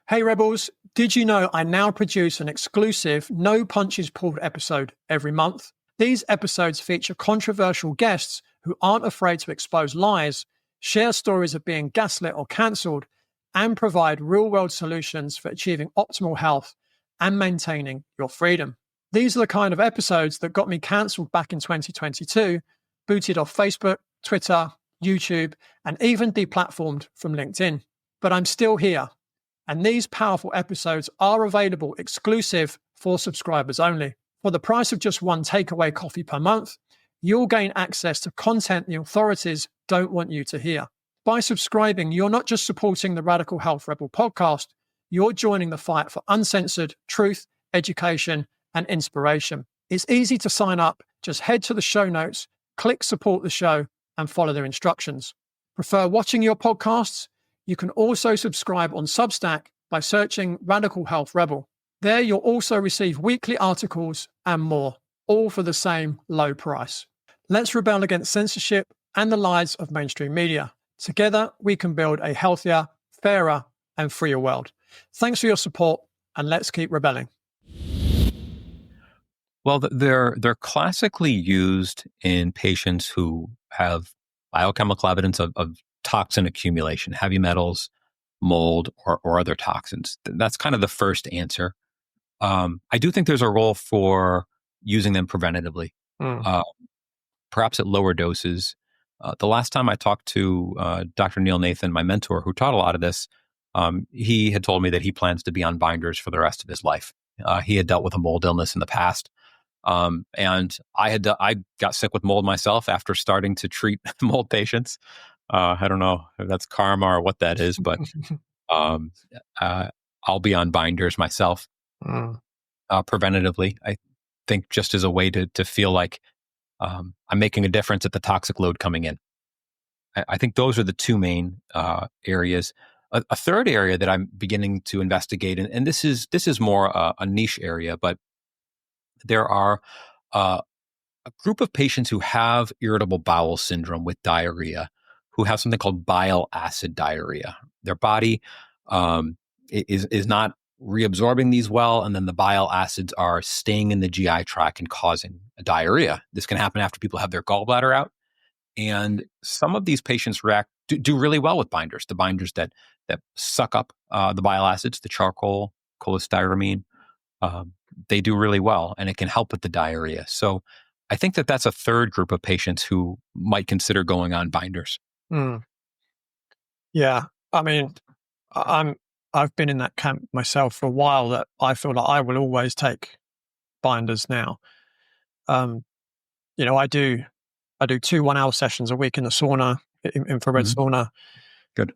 Hey Rebels, did you know I now produce an exclusive No Punches Pulled episode every month? These episodes feature controversial guests who aren't afraid to expose lies, share stories of being gaslit or cancelled, and provide real world solutions for achieving optimal health and maintaining your freedom. These are the kind of episodes that got me cancelled back in 2022, booted off Facebook, Twitter, YouTube, and even deplatformed from LinkedIn. But I'm still here. And these powerful episodes are available exclusive for subscribers only. For the price of just one takeaway coffee per month, you'll gain access to content the authorities don't want you to hear. By subscribing, you're not just supporting the Radical Health Rebel podcast, you're joining the fight for uncensored truth, education, and inspiration. It's easy to sign up. Just head to the show notes, click support the show, and follow their instructions. Prefer watching your podcasts? You can also subscribe on Substack by searching Radical Health Rebel. There you'll also receive weekly articles and more, all for the same low price. Let's rebel against censorship and the lies of mainstream media. Together, we can build a healthier, fairer, and freer world. Thanks for your support, and let's keep rebelling. Well, they're classically used in patients who have biochemical evidence of toxin accumulation, heavy metals, mold, or other toxins. That's kind of the first answer. I do think there's a role for using them preventatively, perhaps at lower doses. The last time I talked to Dr. Neil Nathan, my mentor, who taught a lot of this, he had told me that he plans to be on binders for the rest of his life. He had dealt with a mold illness in the past. And I got sick with mold myself after starting to treat mold patients. I don't know if that's karma or what that is, but I'll be on binders myself preventatively. I think just as a way to feel like I'm making a difference at the toxic load coming in. I think those are the two main areas. A third area that I'm beginning to investigate, and this is more a niche area, but there are a group of patients who have irritable bowel syndrome with diarrhea, who have something called bile acid diarrhea. Their body is not reabsorbing these well, and then the bile acids are staying in the GI tract and causing a diarrhea. This can happen after people have their gallbladder out, and some of these patients do really well with binders. The binders that suck up the bile acids, the charcoal, cholestyramine. They do really well, and it can help with the diarrhea. So I think that's a third group of patients who might consider going on binders. Yeah, I mean, I've been in that camp myself for a while, that I feel like I will always take binders now. I do 2 1-hour sessions a week in the sauna, infrared sauna. Good.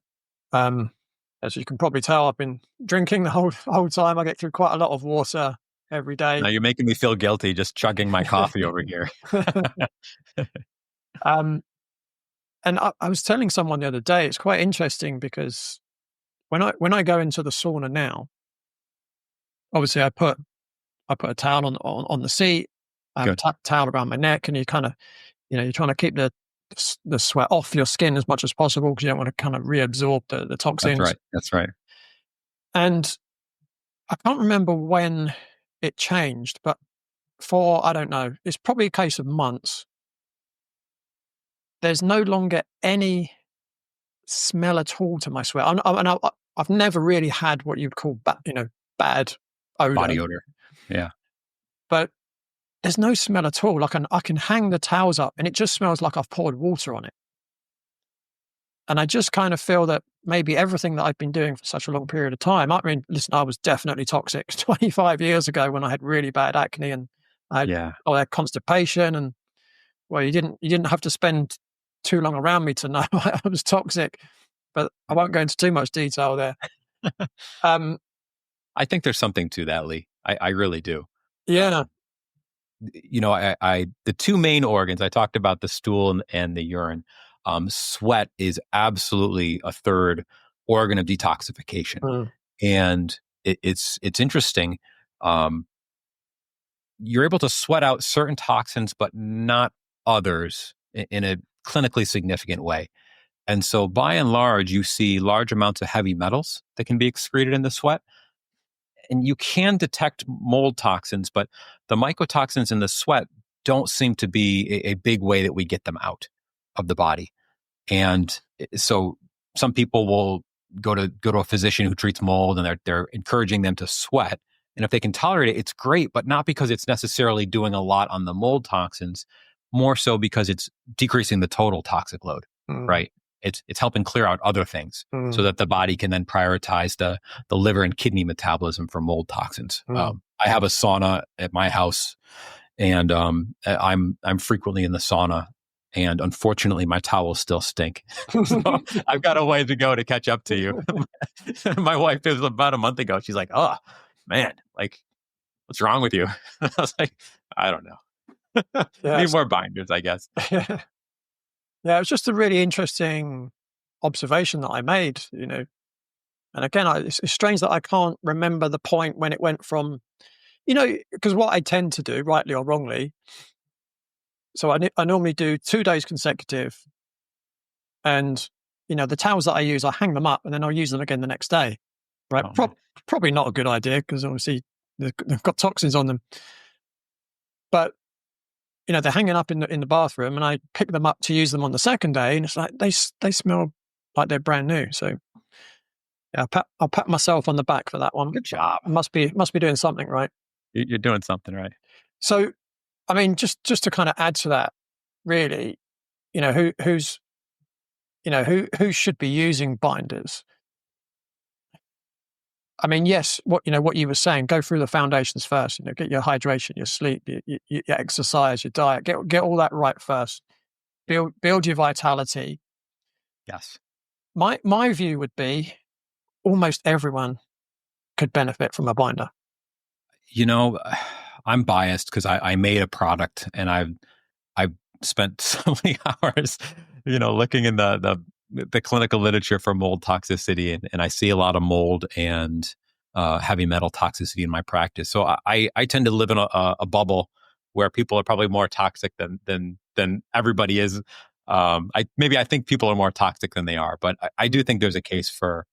As you can probably tell, I've been drinking the whole time. I get through quite a lot of water every day. Now you're making me feel guilty just chugging my coffee over here. And I was telling someone the other day, it's quite interesting because when I go into the sauna now, obviously I put a towel on the seat, towel around my neck, and you kind of, you're trying to keep the sweat off your skin as much as possible because you don't want to kind of reabsorb the toxins. That's right. And I can't remember when it changed, but for, I don't know, it's probably a case of months. There's no longer any smell at all to my sweat. I've never really had what you'd call bad odor. Body odor. Yeah. But there's no smell at all. I can hang the towels up and it just smells like I've poured water on it. And I just kind of feel that maybe everything that I've been doing for such a long period of time, I mean, listen, I was definitely toxic 25 years ago when I had really bad acne and I had constipation, and well, you didn't have to spend too long around me to know I was toxic, but I won't go into too much detail there. I think there's something to that, Lee. I really do. Yeah. The two main organs, I talked about the stool and the urine. Sweat is absolutely a third organ of detoxification. And it's interesting. You're able to sweat out certain toxins, but not others in a clinically significant way. And so by and large, you see large amounts of heavy metals that can be excreted in the sweat. And you can detect mold toxins, but the mycotoxins in the sweat don't seem to be a big way that we get them out of the body. And so some people will go to a physician who treats mold, and they're encouraging them to sweat. And if they can tolerate it, it's great, but not because it's necessarily doing a lot on the mold toxins, more so because it's decreasing the total toxic load, Mm, right? It's helping clear out other things so mm, that the body can then prioritize the liver and kidney metabolism for mold toxins. mm. I have a sauna at my house, and I'm frequently in the sauna, and unfortunately my towels still stink. So I've got a way to go to catch up to you. My wife, it was about a month ago, she's like, "Oh man, like what's wrong with you?" I was like, "I don't know. Need Yes. more binders, I guess." Yeah. Yeah, it was just a really interesting observation that I made, And again, it's strange that I can't remember the point when it went from, because what I tend to do, rightly or wrongly, so I normally do 2 days consecutive, and the towels that I use, I hang them up and then I'll use them again the next day. Right? Oh man. Probably not a good idea because obviously they've got toxins on them, but they're hanging up in the bathroom, and I pick them up to use them on the second day, and it's like they smell like they're brand new. So yeah, I'll pat myself on the back for that one. Good job. Must be doing something right. You're doing something right. So, I mean, just to kind of add to that, really, who should be using binders? I mean, yes, what you were saying, go through the foundations first. Get your hydration, your sleep, your exercise, your diet. Get all that right first. Build your vitality. Yes. My view would be almost everyone could benefit from a binder. You know, I'm biased because I made a product, and I've spent so many hours, looking in the clinical literature for mold toxicity, and I see a lot of mold and heavy metal toxicity in my practice. So I tend to live in a bubble where people are probably more toxic than everybody is. I think people are more toxic than they are, but I do think there's a case for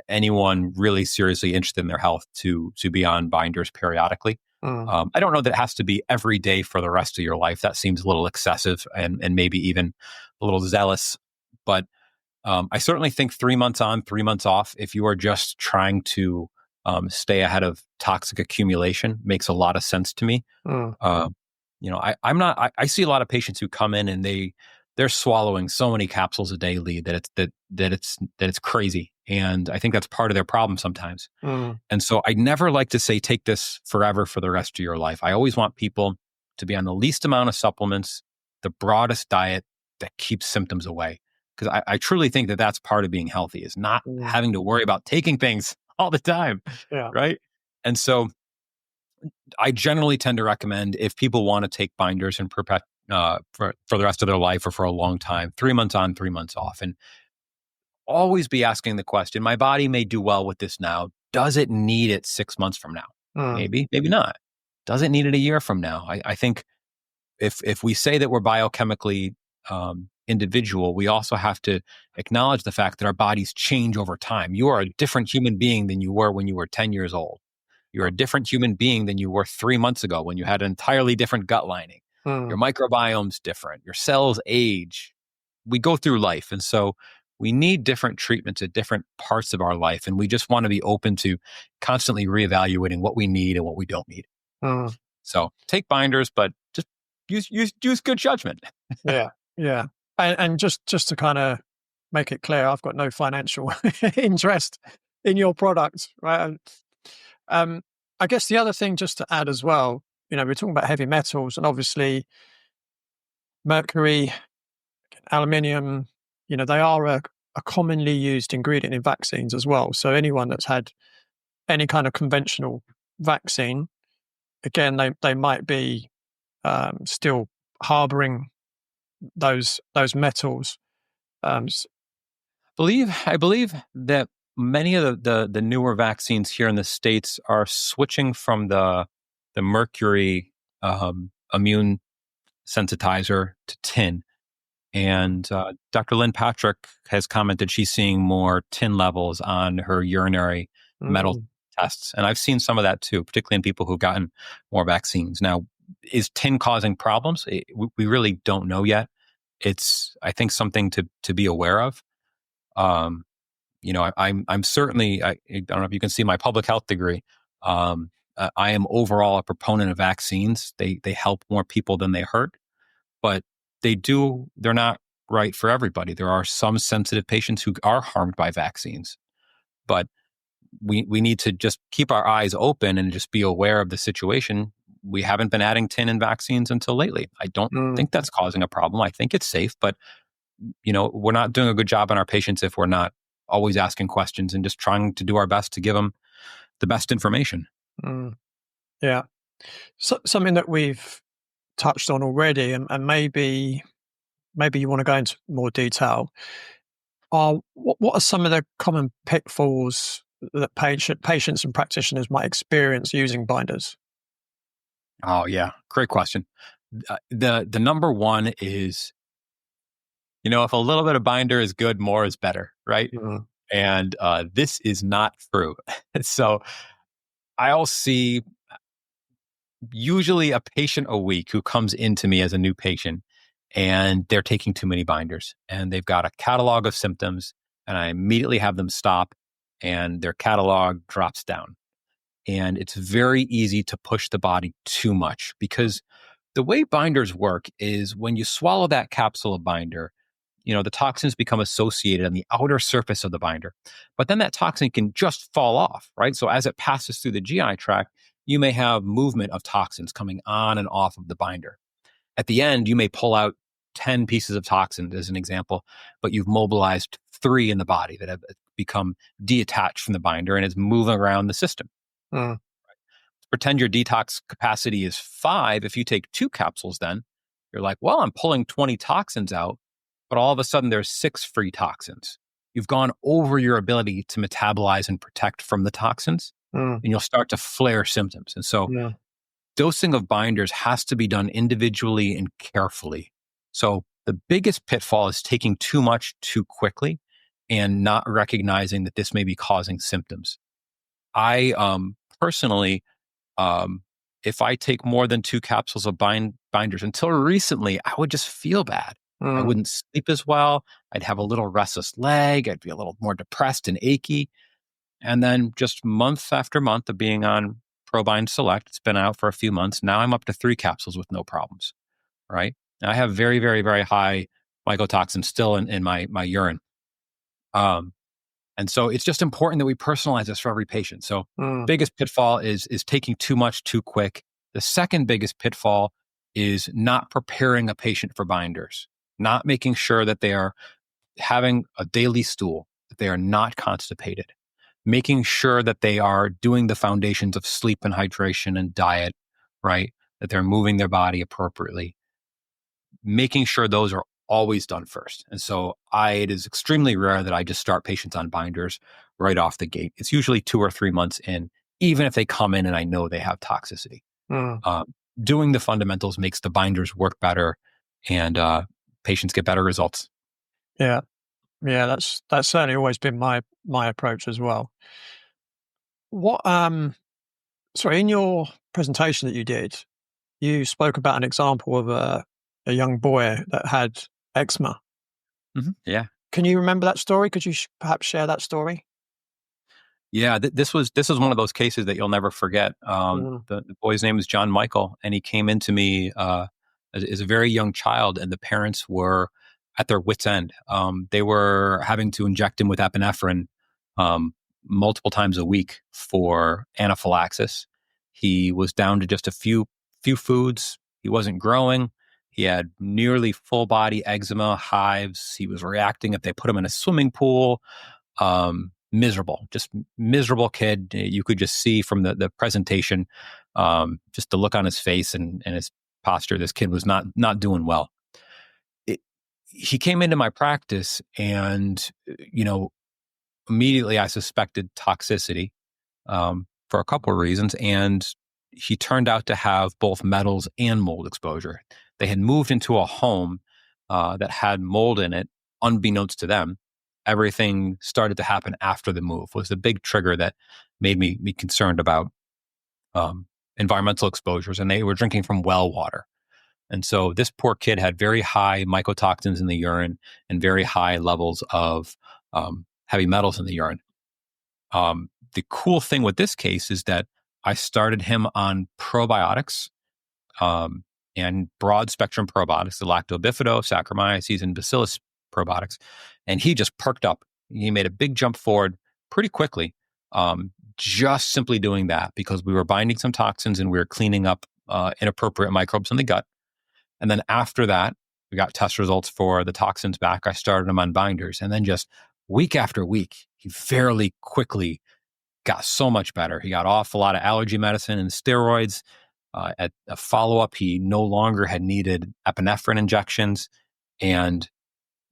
anyone really seriously interested in their health to be on binders periodically. Mm, I don't know that it has to be every day for the rest of your life. That seems a little excessive and maybe even a little zealous. But I certainly think 3 months on, 3 months off, if you are just trying to stay ahead of toxic accumulation, makes a lot of sense to me. mm, Uh, I'm not. I see a lot of patients who come in and they're swallowing so many capsules a day, Lee, that it's crazy, and I think that's part of their problem sometimes. mm, And so I never like to say, take this forever for the rest of your life. I always want people to be on the least amount of supplements, the broadest diet that keeps symptoms away. Because I truly think that that's part of being healthy, is not mm. having to worry about taking things all the time. Yeah. Right. And so I generally tend to recommend, if people want to take binders and for the rest of their life or for a long time, 3 months on, 3 months off. And always be asking the question, my body may do well with this now. Does it need it 6 months from now? Mm, Maybe, maybe not. Does it need it a year from now? I think if we say that we're biochemically individual, we also have to acknowledge the fact that our bodies change over time. You are a different human being than you were when you were 10 years old. You're a different human being than you were 3 months ago when you had an entirely different gut lining. mm, Your microbiome's different. Your cells age. We go through life. And so we need different treatments at different parts of our life. And we just want to be open to constantly reevaluating what we need and what we don't need. mm. So take binders, but just use good judgment. Yeah. Yeah. And just to kind of make it clear, I've got no financial interest in your product, right? And, um, I guess the other thing just to add as well, we're talking about heavy metals, and obviously mercury, aluminium, they are a commonly used ingredient in vaccines as well. So anyone that's had any kind of conventional vaccine, again, they might be still harboring those metals. S- I believe that many of the newer vaccines here in the States are switching from the mercury immune sensitizer to tin. And Dr. Lynn Patrick has commented she's seeing more tin levels on her urinary metal Mm, tests. And I've seen some of that too, particularly in people who've gotten more vaccines. Now, is tin causing problems? We really don't know yet. It's, I think, something to be aware of. Um, I'm certainly, I don't know if you can see my public health degree. I am overall a proponent of vaccines. They help more people than they hurt, but they're not right for everybody. There are some sensitive patients who are harmed by vaccines, but we need to just keep our eyes open and just be aware of the situation. We haven't been adding tin in vaccines until lately. I don't mm, think that's causing a problem. I think it's safe, but we're not doing a good job on our patients if we're not always asking questions and just trying to do our best to give them the best information. mm. Yeah. So, something that we've touched on already, and maybe you want to go into more detail. Are what are some of the common pitfalls that patients and practitioners might experience using binders? Oh yeah, great question. The number one is, if a little bit of binder is good, more is better, right? Mm, And this is not true. So I'll see usually a patient a week who comes into me as a new patient, and they're taking too many binders and they've got a catalog of symptoms, and I immediately have them stop and their catalog drops down. And it's very easy to push the body too much because the way binders work is when you swallow that capsule of binder, the toxins become associated on the outer surface of the binder. But then that toxin can just fall off, right? So as it passes through the GI tract, you may have movement of toxins coming on and off of the binder. At the end, you may pull out 10 pieces of toxin, as an example, but you've mobilized 3 in the body that have become detached from the binder and is moving around the system. mm, Pretend your detox capacity is 5. If you take 2 capsules, then you're like, well, I'm pulling 20 toxins out, but all of a sudden there's 6 free toxins. You've gone over your ability to metabolize and protect from the toxins, mm, and you'll start to flare symptoms. And so yeah. dosing of binders has to be done individually and carefully. So the biggest pitfall is taking too much too quickly and not recognizing that this may be causing symptoms. I personally, um, if I take more than 2 capsules of binders, until recently, I would just feel bad. I Mm, wouldn't sleep as well. I'd have a little restless leg. I'd be a little more depressed and achy. And then just month after month of being on ProBind Select, it's been out for a few months. Now I'm up to 3 capsules with no problems, right? And I have very, very, very high mycotoxins still in my urine. Um, and so it's just important that we personalize this for every patient. So mm, biggest pitfall is taking too much too quick. The second biggest pitfall is not preparing a patient for binders, not making sure that they are having a daily stool, that they are not constipated, making sure that they are doing the foundations of sleep and hydration and diet, right? That they're moving their body appropriately, making sure those are always done first. And so it is extremely rare that I just start patients on binders right off the gate. It's usually 2 or 3 months in, even if they come in and I know they have toxicity. mm. Doing the fundamentals makes the binders work better, and patients get better results. Yeah, yeah. That's certainly always been my approach as well. What sorry, in your presentation that you did, you spoke about an example of a young boy that had eczema. Yeah. Can you remember that story? Could you perhaps share that story? Yeah, this was one of those cases that you'll never forget. Mm, The boy's name is John Michael, and he came into me as a very young child, and the parents were at their wits' end. They were having to inject him with epinephrine um, multiple times a week for anaphylaxis. He was down to just a few foods. He wasn't growing. He had nearly full body eczema, hives. He was reacting if they put him in a swimming pool. Miserable, just miserable kid. You could just see from the presentation, just the look on his face and his posture. This kid was not doing well. It, he came into my practice, and immediately I suspected toxicity for a couple of reasons, and he turned out to have both metals and mold exposure. They had moved into a home that had mold in it, unbeknownst to them. Everything started to happen after the move was the big trigger that made me concerned about environmental exposures. And they were drinking from well water. And so this poor kid had very high mycotoxins in the urine and very high levels of heavy metals in the urine. The cool thing with this case is that I started him on probiotics and broad spectrum probiotics, the lactobifido, Saccharomyces, and Bacillus probiotics. And he just perked up. He made a big jump forward pretty quickly, just simply doing that because we were binding some toxins and we were cleaning up inappropriate microbes in the gut. And then after that, we got test results for the toxins back. I started him on binders. And then just week after week, he fairly quickly got so much better. He got off a lot of allergy medicine and steroids. At a follow-up, he no longer had needed epinephrine injections. And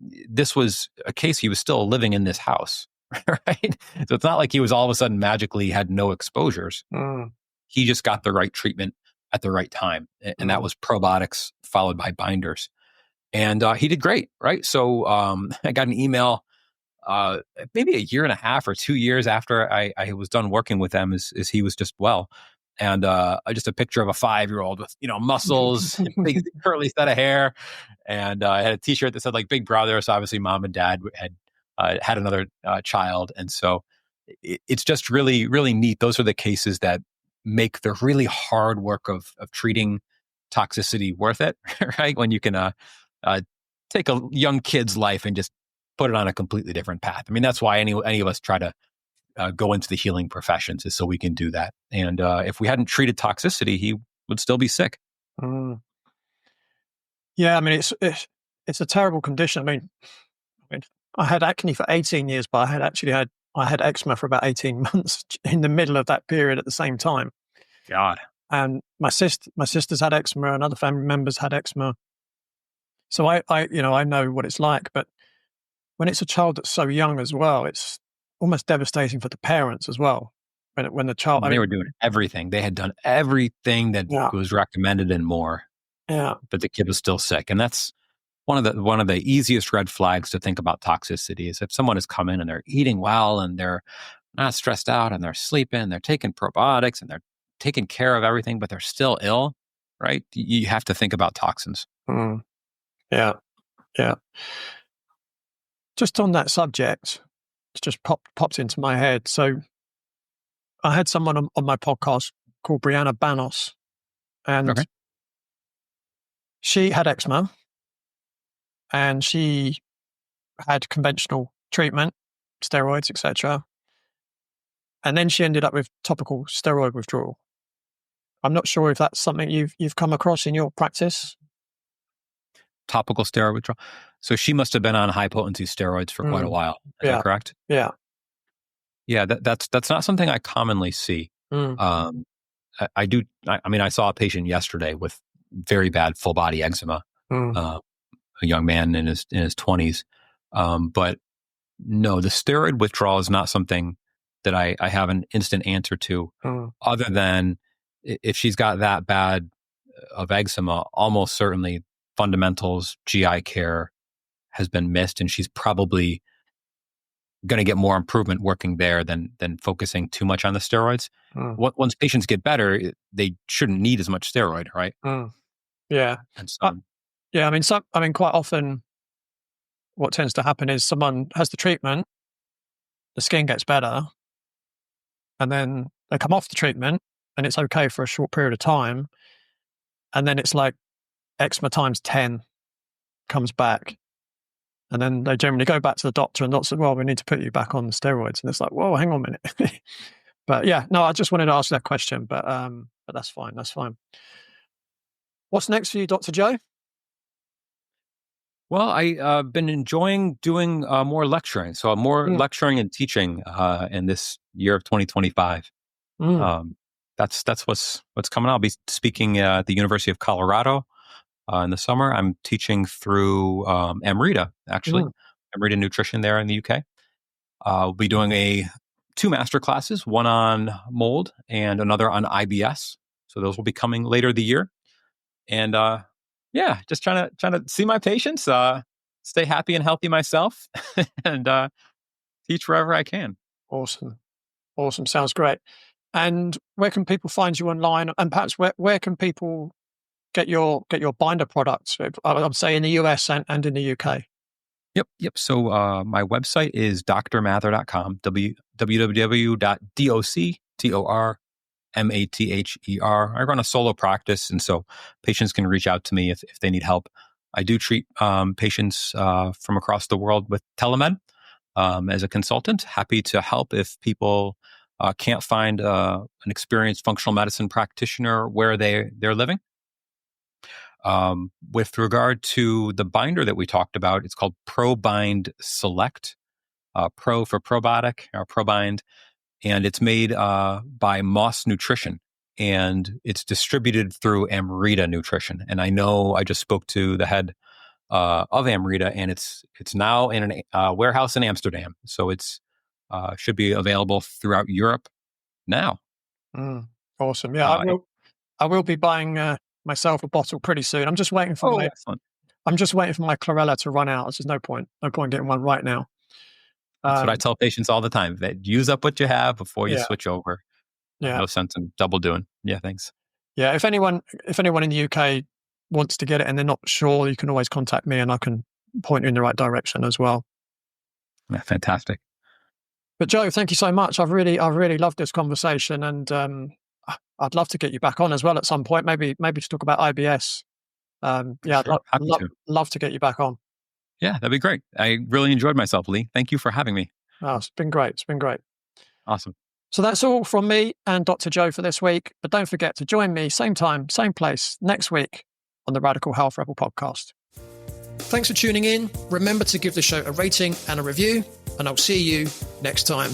this was a case he was still living in this house, right? So it's not like he was all of a sudden magically had no exposures. He just got the right treatment at the right time. And that was probiotics followed by binders. And he did great, right? So I got an email maybe a year and a half or 2 years after I was done working with them as he was just well. And just a picture of a 5-year-old with, muscles, big curly set of hair. And I had a t-shirt that said like Big Brother. So obviously mom and dad had another child. And so it's just really, really neat. Those are the cases that make the really hard work of treating toxicity worth it, right? When you can take a young kid's life and just put it on a completely different path. I mean, that's why any of us try to go into the healing professions is so we can do that. And if we hadn't treated toxicity, he would still be sick. Yeah, I mean, it's a terrible condition. I mean, I had acne for 18 years, but I had eczema for about 18 months in the middle of that period at the same time. God. And my sisters had eczema and other family members had eczema. So I know what it's like, but when it's a child that's so young as well, it's almost devastating for the parents as well. When the child, they were doing everything. They had done everything that was recommended and more. Yeah. But the kid was still sick. And that's one of the easiest red flags to think about toxicity is if someone has come in and they're eating well and they're not stressed out and they're sleeping, they're taking probiotics and they're taking care of everything, but they're still ill, right? You have to think about toxins. Yeah. Yeah. Just on that subject, it's just popped into my head. So I had someone on my podcast called Brianna Banos, and she had eczema and she had conventional treatment, steroids, etc. And then she ended up with topical steroid withdrawal. I'm not sure if that's something you've come across in your practice. Topical steroid withdrawal. So she must have been on high potency steroids for quite a while. Is that correct? Yeah. Yeah, that's not something I commonly see. I saw a patient yesterday with very bad full body eczema, a young man in his 20s. But no, the steroid withdrawal is not something that I have an instant answer to, other than if she's got that bad of eczema, almost certainly fundamentals, GI care has been missed, and she's probably going to get more improvement working there than focusing too much on the steroids. Once patients get better, they shouldn't need as much steroid, right? Yeah. And so, quite often what tends to happen is someone has the treatment, the skin gets better, and then they come off the treatment and it's okay for a short period of time. And then it's like eczema times 10 comes back. And then they generally go back to the doctor and the doctor says, well, we need to put you back on steroids. And it's like, whoa, hang on a minute. But yeah, no, I just wanted to ask that question, but that's fine. That's fine. What's next for you, Dr. Joe? Well, I've been enjoying doing more lecturing. So I'm more lecturing and teaching in this year of 2025. That's what's coming. I'll be speaking at the University of Colorado in the summer. I'm teaching through Amrita, actually, Amrita Nutrition there in the UK. We'll be doing 2 master classes, one on mold and another on IBS. So those will be coming later the year. And Yeah, just trying to see my patients, stay happy and healthy myself, and teach wherever I can. Awesome. Awesome. Sounds great. And where can people find you online? And perhaps where can people get your binder products? I'm saying in the US and in the UK. Yep. So my website is drmather.com, www.doctormather. I run a solo practice, and so patients can reach out to me if they need help. I do treat patients from across the world with telemed as a consultant. Happy to help if people can't find an experienced functional medicine practitioner where they're living. With regard to the binder that we talked about, it's called ProBind Select, Pro for probiotic, or ProBind, and it's made by Moss Nutrition, and it's distributed through Amrita Nutrition. And I know I just spoke to the head of Amrita, and it's now in a warehouse in Amsterdam, so it's should be available throughout Europe now. Awesome. Yeah, Uh, I will be buying myself a bottle pretty soon. Excellent. I'm just waiting for my chlorella to run out. There's no point getting one right now. That's what I tell patients all the time, that use up what you have before you Yeah, switch over. yeah, No sense in double doing. Yeah, thanks. yeah. If anyone in the UK wants to get it and they're not sure, you can always contact me and I can point you in the right direction as well. Yeah, fantastic. But Joe, thank you so much. I've really loved this conversation, and I'd love to get you back on as well at some point. Maybe to talk about IBS. Yeah, Sure. Happy to. love to get you back on. Yeah, that'd be great. I really enjoyed myself, Lee. Thank you for having me. Oh, it's been great. It's been great. Awesome. So that's all from me and Dr. Joe for this week. But don't forget to join me, same time, same place, next week on the Radical Health Rebel podcast. Thanks for tuning in. Remember to give the show a rating and a review, and I'll see you next time.